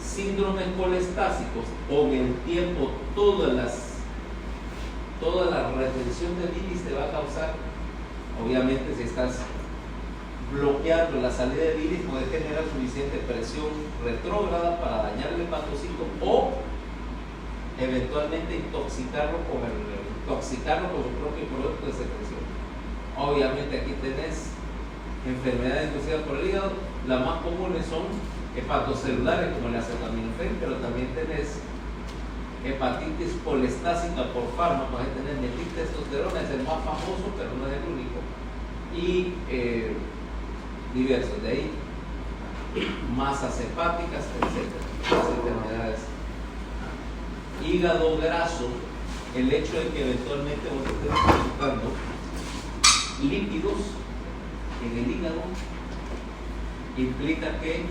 Síndromes colestásicos, con el tiempo toda la retención de bilis te va a causar, obviamente si estás bloqueando la salida de bilis, puede generar suficiente presión retrógrada para dañar el hepatocito o eventualmente intoxicarlo con su propio producto de secreción. Obviamente aquí tenés enfermedades inducidas por el hígado, las más comunes son hepatocelulares como el acetaminofén, pero también tenés hepatitis colestásica por fármacos, ahí tenés metiltestosterona, es el más famoso, pero no es el único, y diversos, de ahí masas hepáticas, etc. Las enfermedades. Hígado graso, el hecho de que eventualmente vos estés depositando lípidos en el hígado implica que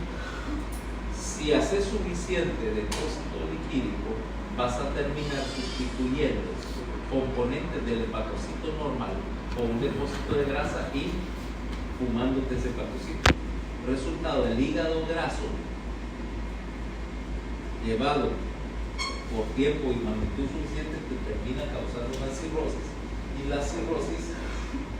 si haces suficiente depósito lipídico vas a terminar sustituyendo componentes del hepatocito normal con un depósito de grasa y fumándote ese hepatocito. Resultado, el hígado graso llevado por tiempo y magnitud suficiente te termina causando una cirrosis, y la cirrosis,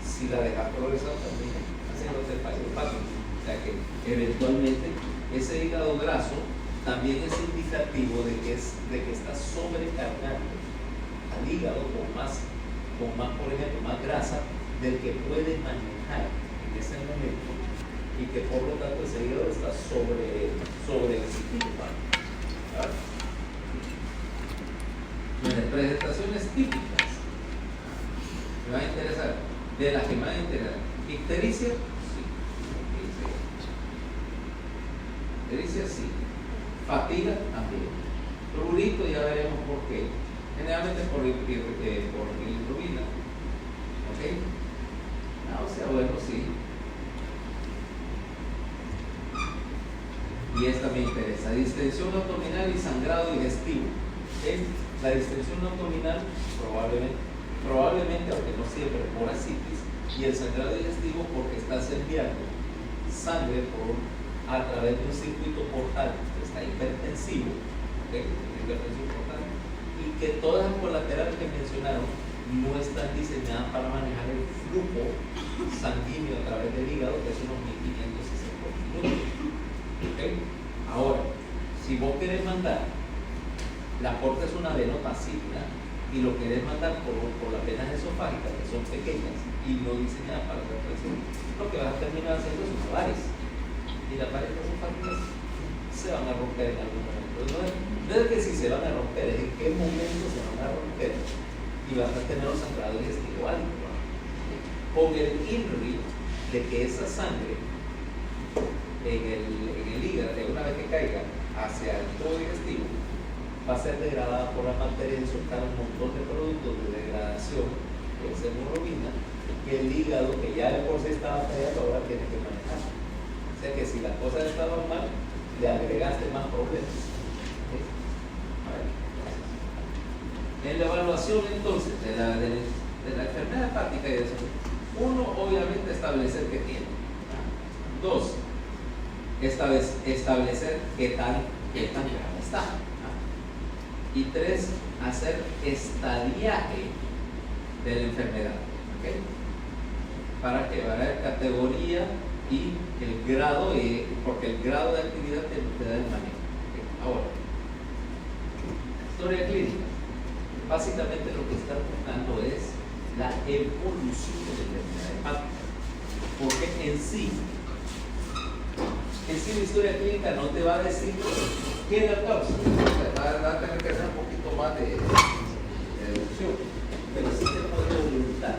si la dejas progresar, también haciéndote el fallo hepático. O sea que eventualmente ese hígado graso también es indicativo de que estás sobrecargando al hígado con más, por ejemplo, más grasa del que puede manejar en ese momento, y que por lo tanto ese hígado está sobreexcitado. Presentaciones típicas me van a interesar, de las que me van a interesar. Ictericia, sí. Ictericia, sí. Fatiga, también. Prurito, ya veremos por qué. Generalmente por bilirrubina. ¿Ok? Náusea, bueno, sí. Y esta me interesa. Distensión abdominal y sangrado digestivo. ¿Okay? La distensión abdominal, probablemente, aunque no siempre, por ascitis, y el sangrado digestivo porque estás enviando sangre a través de un circuito portal que está hipertensivo, ¿okay? Hipertensión portal, y que todas las colaterales que mencionaron no están diseñadas para manejar el flujo sanguíneo a través del hígado, que es unos 1500 cc por minuto. ¿Okay? Ahora, si vos querés mandar, la porta es una venopacífica y lo querés mandar por las venas esofágicas, que son pequeñas y no diseñadas para la presión, lo que vas a terminar haciendo es una varices, y las varices esofágicas se van a romper en algún momento. No es que si se van a romper, es en qué momento se van a romper, y vas a tener un sangrado digestivo alto, con el INRI de que esa sangre en el hígado, una vez que caiga hacia el tubo digestivo, va a ser degradada por la bacteria y soltar un montón de productos de degradación, que es hemoglobina, que el hígado, que ya de por sí estaba fallando, ahora tiene que manejar. O sea que si las cosas estaban mal, le agregaste más problemas. ¿Sí? En la evaluación entonces de la enfermedad hepática y eso, uno, obviamente establecer qué tiene. Dos, establecer qué tan grave está. Y tres, hacer estadiaje de la enfermedad. ¿Okay? Para que va a haber categoría y el grado, porque el grado de actividad te da el manejo. ¿Okay? Ahora, historia clínica. Básicamente lo que está buscando es la evolución de la enfermedad hepática. Porque en sí la historia clínica no te va a decir qué es la causa. Va a tener que hacer un poquito más de deducción. Pero sí te puede orientar.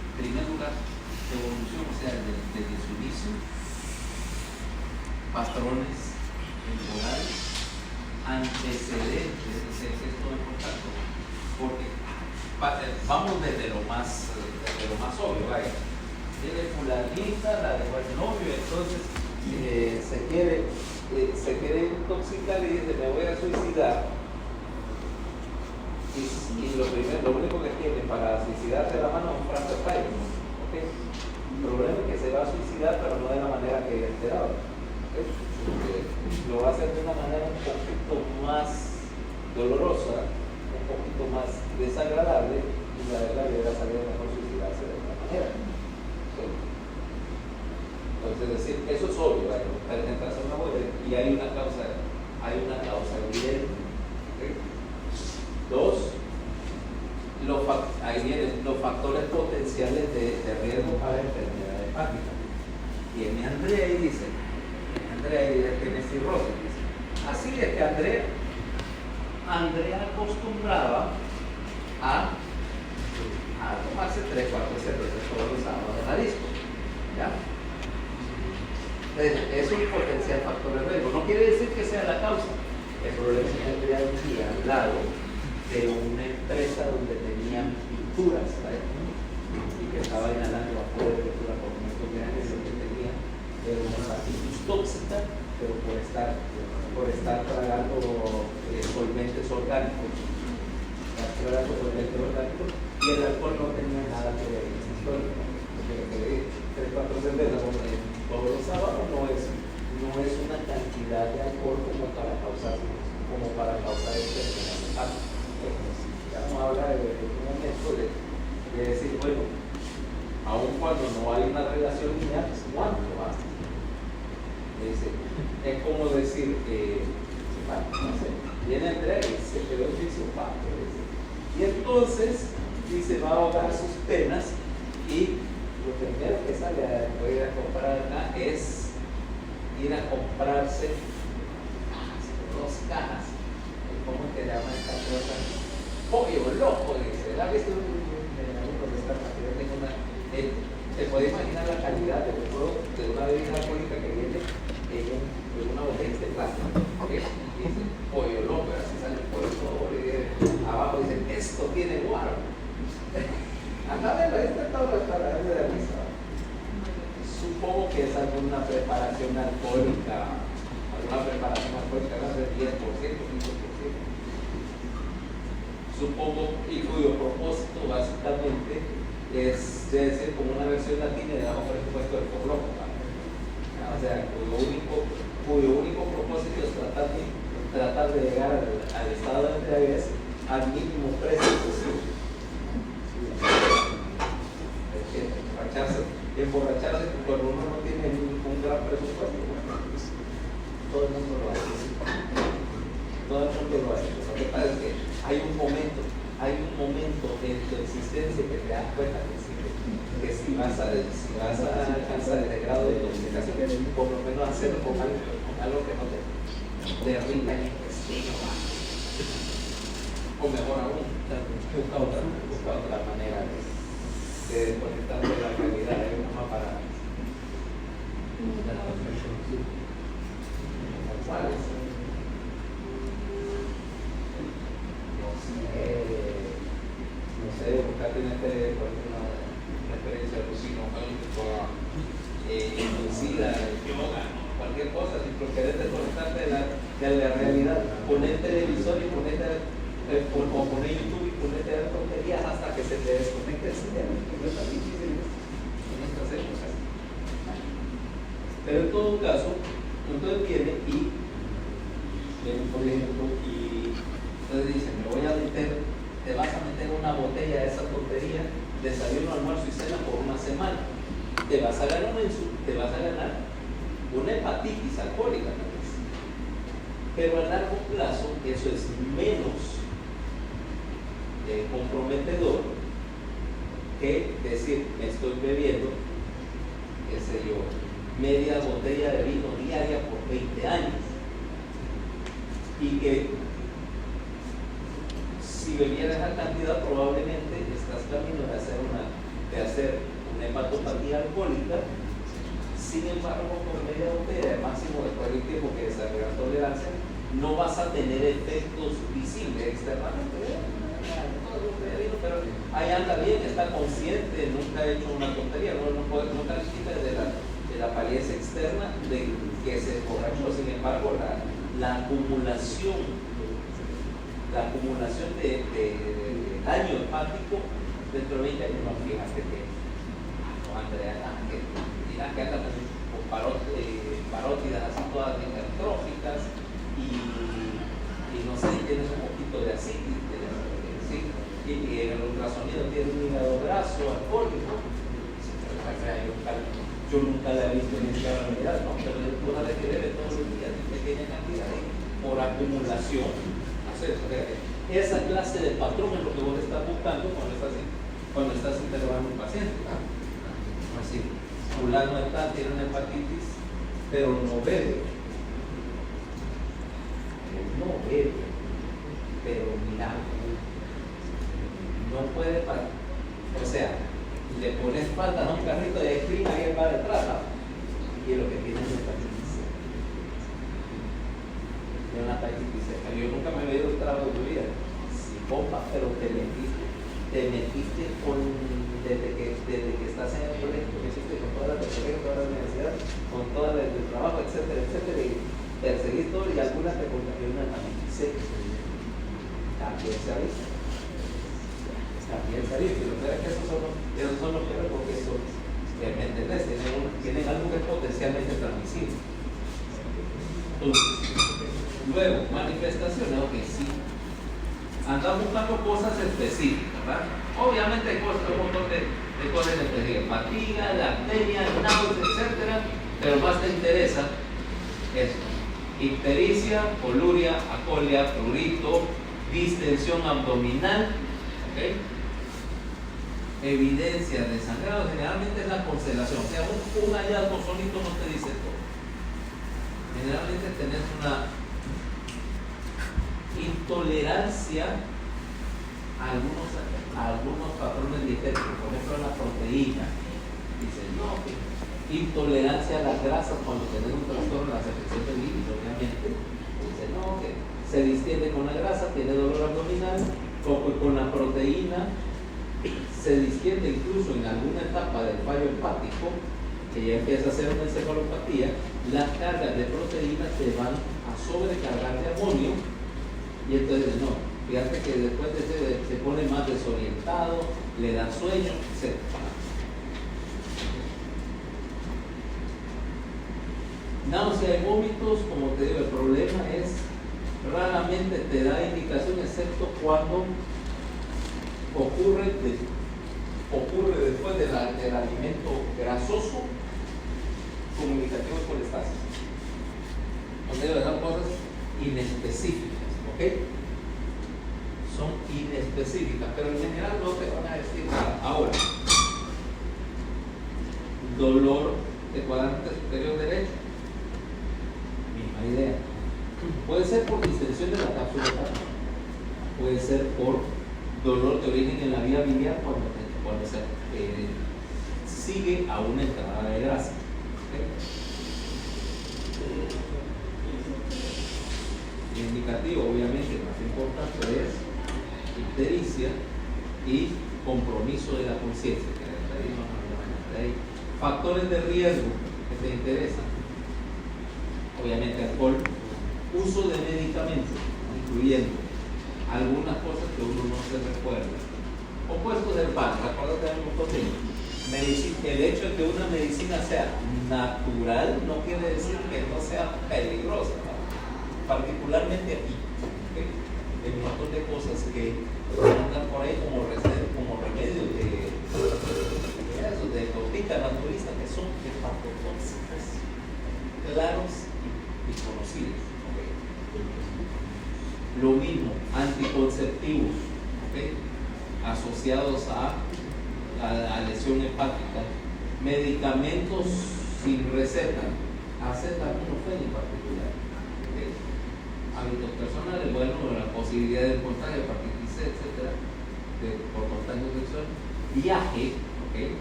En primer lugar, evolución, o sea, desde su inicio, patrones temporales, antecedentes, es todo importante, porque vamos desde lo más obvio, vaya. Tiene fulanita, la dejó el novio, entonces se quiere intoxicar y dice, me voy a suicidar. Y lo único que tiene para suicidarse de la mano es un frasco de spray. ¿Okay? El problema es que se va a suicidar, pero no de la manera que esperaba. ¿Okay? Lo va a hacer de una manera un poquito más dolorosa, un poquito más desagradable, y la verdad debería salir mejor suicidarse de otra manera. ¿Okay? Entonces, decir, eso es obvio, entras a una web y hay una causa evidente. ¿Okay? Dos, ahí vienen los factores potenciales de riesgo para enfermedad hepática. Tiene Andrea y dice, tiene cirrosis. Así es que Andrea acostumbraba a tomarse 3-4 cervezas todos los sábados de la disco. ¿Ya? Entonces, es un potencial factor de riesgo. No quiere decir que sea la causa. El problema es que Andrea vivía al lado de una empresa donde tenían pinturas, ¿sabes? Y que estaba inhalando vapor de pintura por muchos años, lo que tenía era una hepatitis tóxica, pero por estar tragando solventes orgánicos, y el alcohol no tenía nada que ver en esa historia. Porque 3-4 cervezas todos los sábados no es una cantidad de alcohol como para causar enfermedad hepática. Vamos a hablar de un momento de decir, bueno, aun cuando no hay una relación lineal, ¿cuánto basta? Es como decir, no sé, viene Andrea y se quedó sin su padre. Y entonces dice, va a ahogar sus penas y lo primero que sale a ir a comprar acá es ir a comprarse 2 cajas. ¿Cómo es que le llaman esta cosa? Pollo loco, dice. ¿La has visto en algunos de estas partidas? Te puede imaginar la calidad de una bebida alcohólica que viene en una botella de plástico. ¿Okay? Dice pollo loco, así sale el pollo loco. Abajo dice, esto tiene guaro. Acá de esta tabla para darle de risa. Supongo que es alguna preparación alcohólica, más del 10%, 5%. Supongo, y cuyo propósito básicamente es decir como una versión latina de bajo presupuesto del forloco. O sea, cuyo único propósito es tratar de llegar al estado de embriaguez al mínimo precio posible. Emborracharse cuando uno no tiene un gran presupuesto. Todo el mundo lo hace. Lo que pasa es que hay un momento en tu existencia que te das cuenta que si vas a alcanzar ese grado de intoxicación, por lo menos hacerlo con algo que no te derrita el intestino. O mejor aún, busca otra manera de desconectar de la realidad de una para por querer desconectarte de la realidad, poner televisor y ponerte o poner YouTube y ponerte a ver tonterías hasta que se te desconecte el cerebro, que no es tan difícil en estas épocas. Pero en todo caso, entonces viene y por ejemplo, y entonces dice, me voy a meter, te vas a meter una botella de esa tontería, desayuno, almuerzo y cena por una semana. Te vas a ganar una hepatitis alcohólica, tal vez. Pero a largo plazo eso es menos comprometedor que decir, me estoy bebiendo, qué sé yo, media botella de vino diaria por 20 años. Y que si bebieras esa cantidad probablemente estás camino de hacer una hepatopatía alcohólica. Sin embargo, por media botella de máximo después del tiempo que desarrollas tolerancia, no vas a tener efectos visibles externamente. Pero ahí anda bien, está consciente, nunca ha hecho una tontería, no califica de la apariencia externa de que se borrachó. Sin embargo, la acumulación de daño hepático dentro de 20 años, no, fíjate que Andrea, que anda con parótidas así todas hipertróficas y no sé, tienes un poquito de asitis, ¿sí? Y en el ultrasonido tiene un hígado graso, alcohólico. Yo nunca la he visto en esta realidad, ¿no? Pero es una de que bebe todos los días en pequeña cantidad por acumulación. Esa clase de patrón es lo que vos estás buscando cuando estás interrogando a un paciente. Así, fulano de tal tiene una hepatitis, pero no bebe. No bebe, pero mira, no puede parar. O sea, le pones falta a un carrito de esquina y él va detrás, ¿no? Y lo que tiene es una hepatitis C. Tiene una hepatitis C. Yo nunca me he bebido un trago de tu vida. Sí, compa, pero te metiste desde que estás en el colegio, que hiciste con todas las colegios, toda la universidad, con todo el trabajo, etcétera, etcétera, y perseguís todo y algunas te contagió una hepatitis C. También se ha visto. También se ha visto. Y lo peor es que esos son los peores porque esos, ¿me entendés? Tienen algo que es potencialmente transmisible. Entonces, luego, manifestaciones, ok, sí. Andan buscando cosas específicas, ¿verdad? Obviamente hay un montón de cosas específicas, fatiga, lactemia, náuseas, etcétera, pero más te interesa eso: ictericia, coluria, acolia, prurito, distensión abdominal, ¿okay? Evidencia de sangrado, generalmente es la constelación, o sea, un hallazgo solito no te dice todo. Generalmente tenés una intolerancia a algunos patrones dietéticos, por ejemplo la proteína. Dicen, no, intolerancia a las grasas cuando tenés un trastorno de la secreción del líquido, obviamente. Dicen, no, que se distiende con la grasa, tiene dolor abdominal, con la proteína, se distiende incluso en alguna etapa del fallo hepático, que ya empieza a ser una encefalopatía, las cargas de proteína te van a sobrecargar de amonio. Y entonces no, fíjate que después se pone más desorientado, le da sueño, etc. Náusea y vómitos, como te digo, el problema es raramente te da indicación, excepto cuando ocurre después del alimento grasoso comunicativo de colestasis. Donde deben dar cosas inespecíficas. ¿Okay? Son inespecíficas, pero en general no te van a decir nada. Ahora, dolor de cuadrante superior derecho, misma idea. Puede ser por distensión de la cápsula hepática, puede ser por dolor de origen en la vía biliar cuando se sigue a una entrada de grasa. ¿Okay? Indicativo, obviamente, el más importante es ictericia y compromiso de la conciencia. Factores de riesgo que te interesan: obviamente alcohol, uso de medicamentos, incluyendo algunas cosas que uno no se recuerda. Opuestos del pan, recuerda que hay un montón de el hecho de que una medicina sea natural no quiere decir que no sea peligrosa, ¿no? Particularmente aquí. ¿Okay? Hay un montón de cosas que andan por ahí como remedios de tortica naturista que son hepatotóxicos claros y conocidos. ¿Okay? Lo mismo, anticonceptivos, ¿okay? Asociados a lesión hepática, medicamentos sin receta, acetaminofén en particular, ¿okay? Hábitos personales, bueno, la posibilidad de contagio, hepatitis C, etcétera, por contagio sexual, viaje, ¿okay?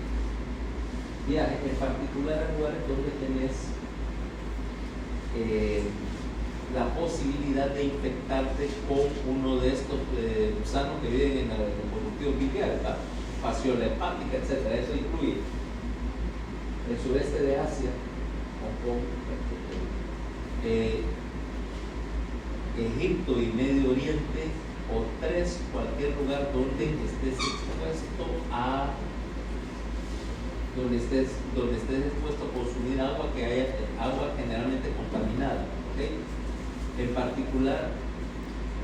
Viaje, en particular a lugares donde tenés la posibilidad de infectarte con uno de estos gusanos que viven en el conducto biliar, ¿verdad? Fasciola hepática, etc. Eso incluye el sureste de Asia, Hong Kong, Egipto y Medio Oriente, o 3, cualquier lugar donde estés expuesto expuesto a consumir agua que haya agua generalmente contaminada, ¿okay? En particular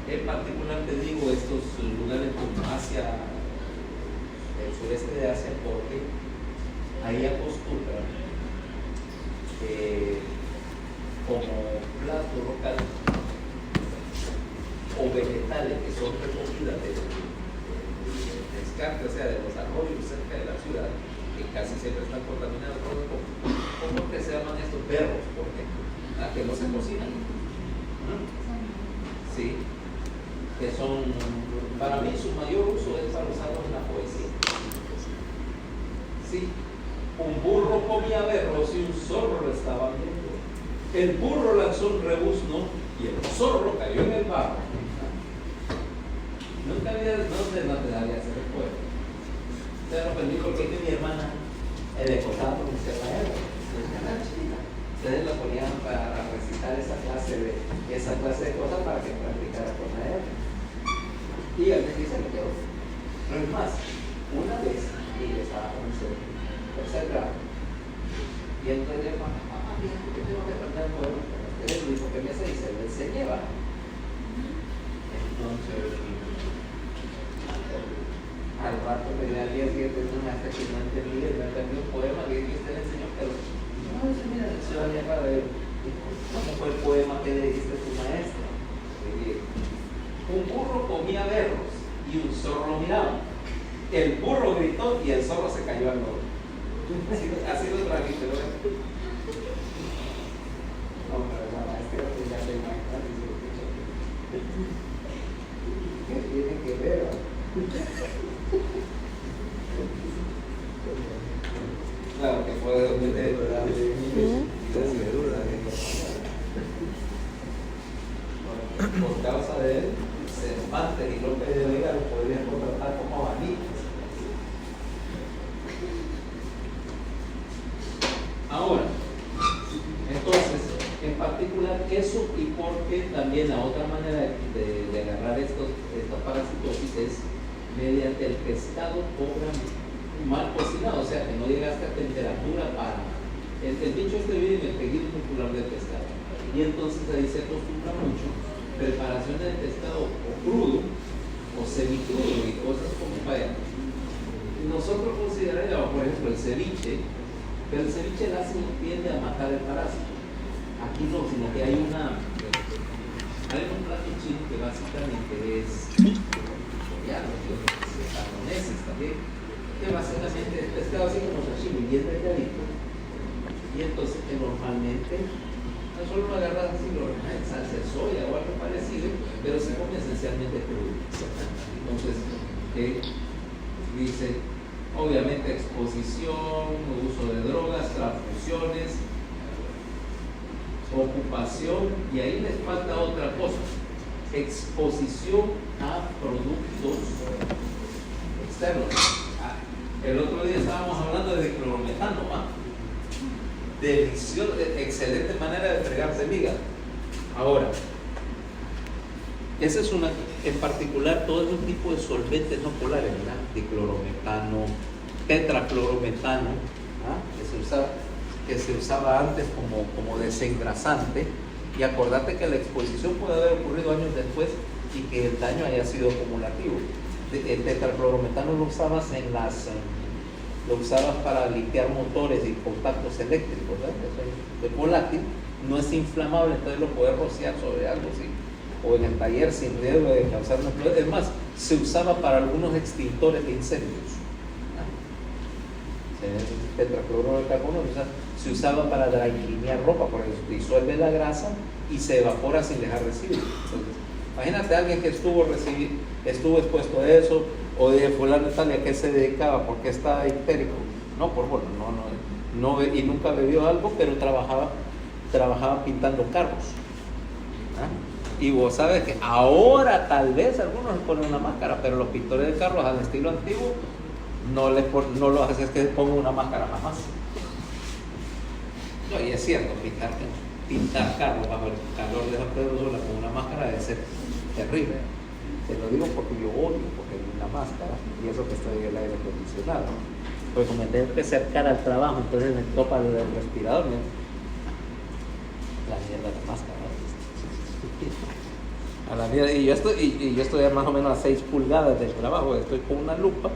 te digo estos lugares como Asia, el sureste de Asia, porque ahí acostumbran como plato local o vegetales que son recogidas de descarte, o sea, de los arroyos cerca de la ciudad, que casi siempre están contaminados por el ¿cómo que se llaman estos berros? ¿Por qué? Que no se cocinan. Sí, que son, para mí su mayor uso es para usarlos en la poesía. Sí, un burro comía berros y un zorro lo estaba viendo. El burro lanzó un rebuzno y el zorro cayó en el barro. Nunca había, no te había ese recuerdo. Te lo aprendí porque mi hermana le contaba por mi hermana. Ustedes lo ponían para recitar esa clase de cosas para que practicara con él. Y él me dice, me quedó. No es más, una vez, y estaba con tercer grado, y entonces le dijo, mamá, mira, yo tengo que aprender el poema. Él le dijo, ¿qué me hace? Y se lo enseñé, ¿va? Entonces, al rato me dio al día siguiente una maestra que no entendía, me aprendió un poema que usted le enseñó, pero no, mira, se va a llamar a ver. ¿Cómo fue el poema que le dijiste a tu maestra? Un burro comía berros y un zorro lo miraba. El burro gritó y el zorro se cayó al lodo. Así lo trajiste, ¿no? No, pero la maestra ya te imaginas y se escucha. ¿Qué tiene que ver? Claro que fue por causa de él, Cervantes y López de Vega lo podrían contratar como abanicos. Ahora, entonces, en particular eso, y porque también la otra manera de agarrar esta parasitosis es mediante el pescado mal cocinado, o sea que no llegaste a temperatura para el bicho vive en el tejido muscular del pescado, y entonces ahí se acostumbra mucho preparaciones de pescado o crudo o semicrudo y cosas como vaya. Nosotros consideraríamos, por ejemplo, el ceviche, pero el ceviche el ácido tiende a matar el parásito. Aquí no, sino que hay un plato chino que básicamente es coreano, japoneses también, que básicamente es pescado así como sashimi, bien delgadito, y entonces que normalmente no solo lo agarras así, lo remojas en salsa de soya o algo parecido, pero se come esencialmente crudo. Entonces, dice, obviamente exposición, uso de drogas, transfusiones, ocupación, y ahí les falta otra cosa, exposición a productos externos. El otro día estábamos hablando de diclorometano, ¿va? delicioso, excelente manera de fregarse el hígado. Ahora, esa es una, en particular, todo ese tipo de solventes no polares, ¿verdad? Diclorometano, tetraclorometano, ¿ah? que se usaba antes como desengrasante. Y acordate que la exposición puede haber ocurrido años después y que el daño haya sido acumulativo. El tetraclorometano lo usabas para limpiar motores y contactos eléctricos, ¿verdad? Es volátil, no es inflamable, entonces lo puedes rociar sobre algo así, o en el taller sin riesgo de causar una explosión. Es más, se usaba para algunos extintores de incendios. Tetracloruro de carbono se usaba para dryclinear ropa, porque disuelve la grasa y se evapora sin dejar residuos. Entonces, imagínate a alguien que estuvo expuesto a eso, o de fulano tal, ¿a qué se dedicaba? ¿Por qué está histérico? No, no, y nunca bebió algo, pero trabajaba pintando carros. Y vos sabes que ahora tal vez algunos ponen una máscara, pero los pintores de carros al estilo antiguo no los haces que pongan una máscara jamás. No, y es cierto, pintar carros bajo el calor de San Pedro Sula con una máscara debe ser terrible. Te lo digo porque yo odio, porque es una máscara, y eso que estoy en el aire acondicionado. Porque como me tengo que acercar al trabajo, entonces me topa el respirador, ¿no? La mierda de la máscara. A la mierda, y yo estoy más o menos a 6 pulgadas del trabajo, estoy con una lupa.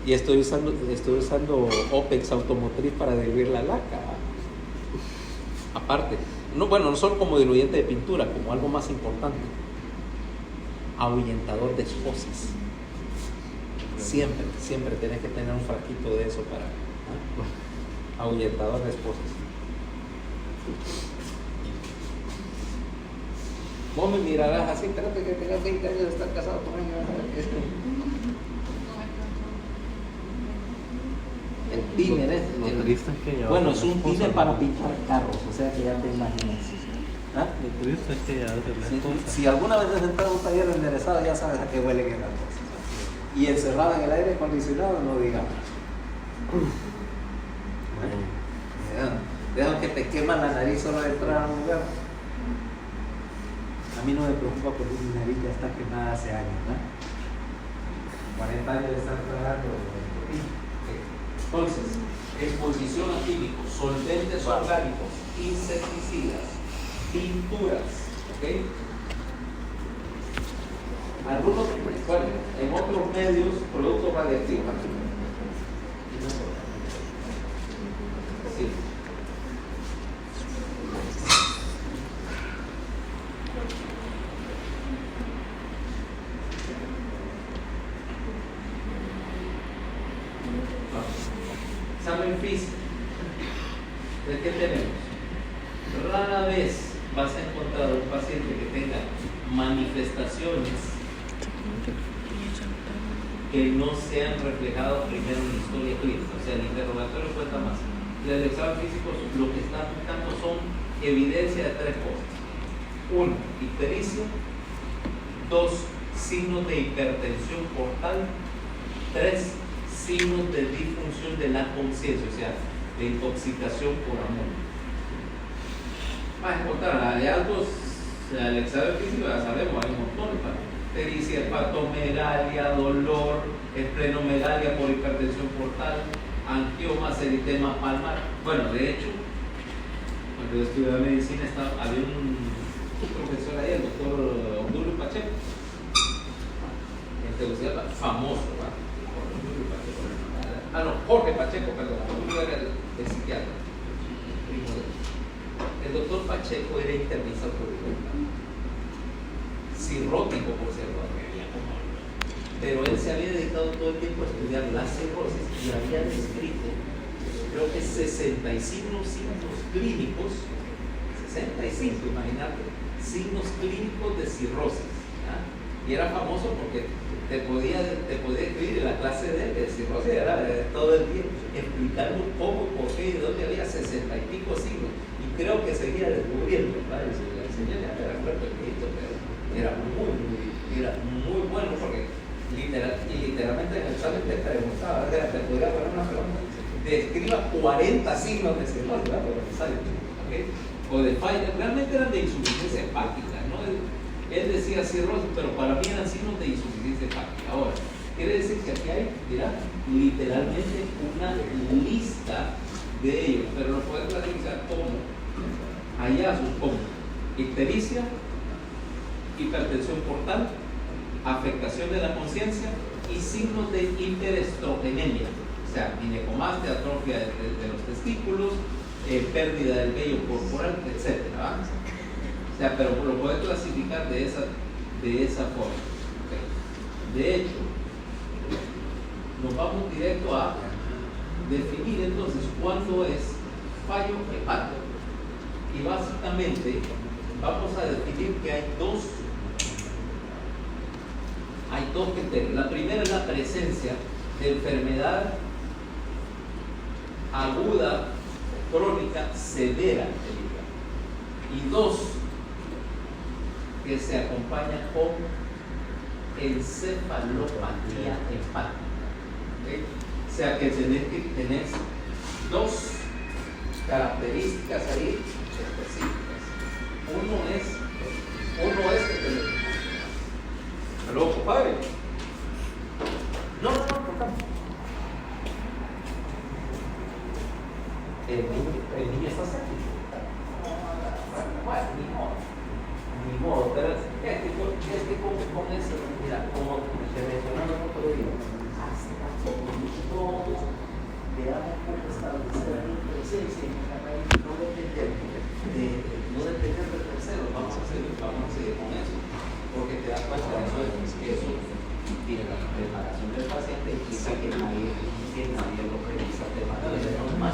Y estoy usando Opex automotriz para diluir la laca. Aparte, no solo como diluyente de pintura, como algo más importante, ahuyentador de esposas. Siempre tienes que tener un frasquito de eso para ahuyentador de esposas. Vos me mirarás así, espérate que tengas 20 años de estar casado con ella. El tiner es. Bueno, es un tiner para pintar carros, o sea que ya te imaginas. ¿Ah? Lo triste es que ya se la esposa. Si alguna vez has entrado a un taller enderezado, ya sabes a qué huele que las cosas. Y encerrado en el aire acondicionado, no digamos. Dejan que te queman la nariz solo de entrar a un lugar. A mí no me preocupa porque mi nariz ya está quemada hace años, ¿no? 40 años de estar trabajando. Entonces, exposición a químicos, solventes orgánicos, insecticidas, pinturas, ¿ok? Algunos, bueno, en otros medios, productos radiactivos. Sí. Examen físico. ¿De qué tenemos? Rara vez vas a encontrar un paciente que tenga manifestaciones que no sean reflejadas primero en la historia clínica. O sea, el interrogatorio cuenta más. Y el examen físico lo que está buscando son evidencia de 3 cosas. 1, ictericia. 2, signos de hipertensión portal. 3, signos de disfunción de la conciencia, o sea, de intoxicación por amor. Vas a encontrar, hay altos, el examen físico ya sabemos, hay un montón de pericia, hepatomegalia, dolor, esplenomegalia por hipertensión portal, angiomas, eritema palmar. Bueno, de hecho, cuando yo estudiaba medicina había un profesor ahí, el doctor Obdulio Pacheco, famoso, ¿verdad? Jorge Pacheco, perdón, Obdulio era el psiquiatra. El doctor Pacheco era internista cirrótico, por cierto, pero él se había dedicado todo el tiempo a estudiar la cirrosis y había descrito, creo que 65 signos clínicos, 65, imagínate, signos clínicos de cirrosis. ¿Ya? Y era famoso porque te podía escribir en la clase de cirrosis, era todo el día explicando cómo, por qué y dónde había 60 y pico signos. Y creo que seguía descubriendo, ¿verdad? La señora era fuerte, pero era muy bueno porque literalmente en el examen te preguntaba, te podría poner una pregunta. ¿De describa 40 signos de cirrosis, ¿verdad? Pero necesario, ¿okay? O de falla, realmente eran de insuficiencia hepática, ¿no? Él decía cirrosis, pero para mí eran signos de insuficiencia hepática. Ahora, quiere decir que aquí hay, mira, literalmente una lista de ellos, pero lo puedes clasificar como hallazgos como ictericia, hipertensión portal, afectación de la conciencia y signos de hiperestrogenemia, o sea, ginecomastia, atrofia de los testículos, pérdida del vello corporal, etc. O sea, pero lo puedes clasificar de esa forma. ¿Okay? De hecho, nos vamos directo a definir entonces cuándo es fallo hepático. Y básicamente vamos a definir que hay dos criterios. La primera es la presencia de enfermedad aguda, crónica, severa del hígado. Y dos, que se acompaña con encefalopatía hepática. ¿Okay? O sea que tenés dos características ahí específicas. Uno es que tenés. Aló, compadre. No, por favor. El niño está cerca. Bueno, ni modo, pero es que con eso, mira, como te mencionaba el otro día, hasta no veamos cómo establecer la presencia en la raíz, no depender del tercero, vamos a seguir con eso, porque te das cuenta de eso tiene la preparación del paciente y quizá que nadie lo revisa de manera normal.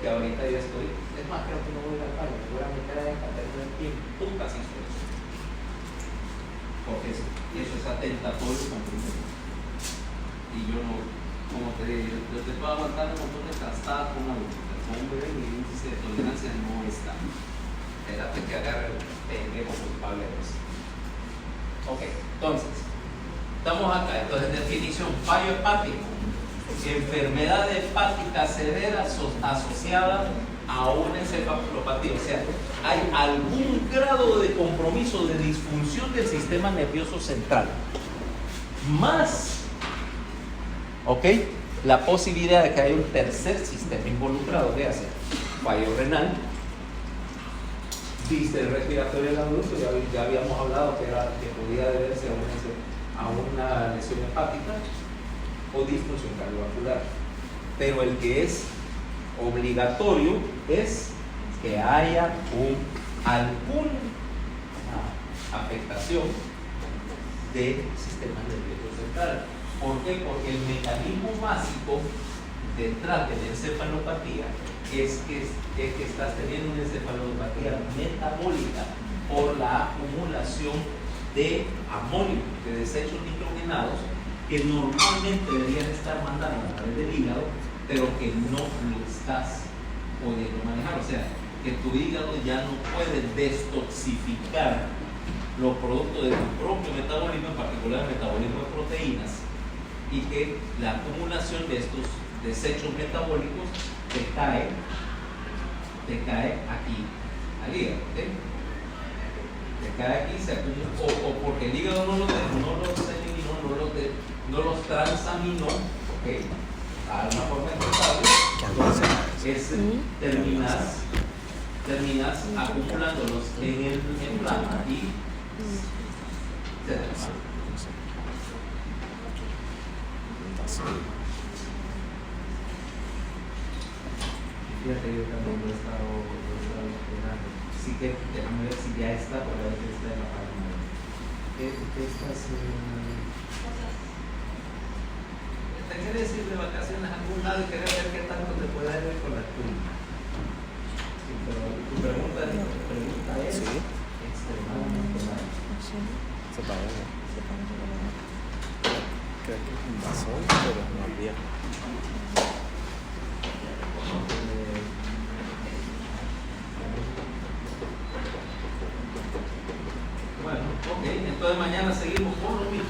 que ahorita yo estoy, es más, creo que no voy a ir al baño, me voy a meter ahí para perder el tiempo, tú casi estoy. Porque eso es atentatorio con primero. Y yo no, como te digo, yo te puedo aguantar un montón de trastadas con una adulta, con un bebé mi índice de tolerancia no está. Espérate que agarre el pendejo culpable de eso. Ok, entonces, estamos acá. Entonces, definición: fallo hepático, enfermedad hepática severa asociada a una encefalopatía. O sea, hay algún grado de compromiso de disfunción del sistema nervioso central. Más, ok, la posibilidad de que haya un tercer sistema involucrado, véase, fallo renal, distal respiratorio del adulto, ya habíamos hablado que podía deberse a una lesión hepática o disfunción cardiovascular. Pero el que es obligatorio es que haya alguna afectación del sistema nervioso central. ¿Por qué? Porque el mecanismo básico detrás de la encefalopatía es que estás teniendo una encefalopatía metabólica por la acumulación de amonio, de desechos nitrogenados, que normalmente deberían estar mandando a través del hígado, pero que no lo estás pudiendo manejar. O sea, que tu hígado ya no puede destoxificar los productos de tu propio metabolismo, en particular el metabolismo de proteínas, y que la acumulación de estos desechos metabólicos te cae aquí al hígado, ¿okay? Te cae aquí, se acumula, o porque el hígado no los eliminó, no los transaminó, ¿okay? A una forma estable, terminas acumulándolos en el plasma y se desvanecen. Fíjate, yo también lo he estado esperando. Así que déjame ver si ya está, por ahí que está en la página. ¿Qué estás? Te quieres ir de vacaciones a algún lado y querer ver qué tanto te puede ir con la tuya. Sí, pero tu pregunta es sí, extremadamente mala. Se parece. Creo que es un vaso, pero no había. Bueno, ok, entonces mañana seguimos con lo mismo.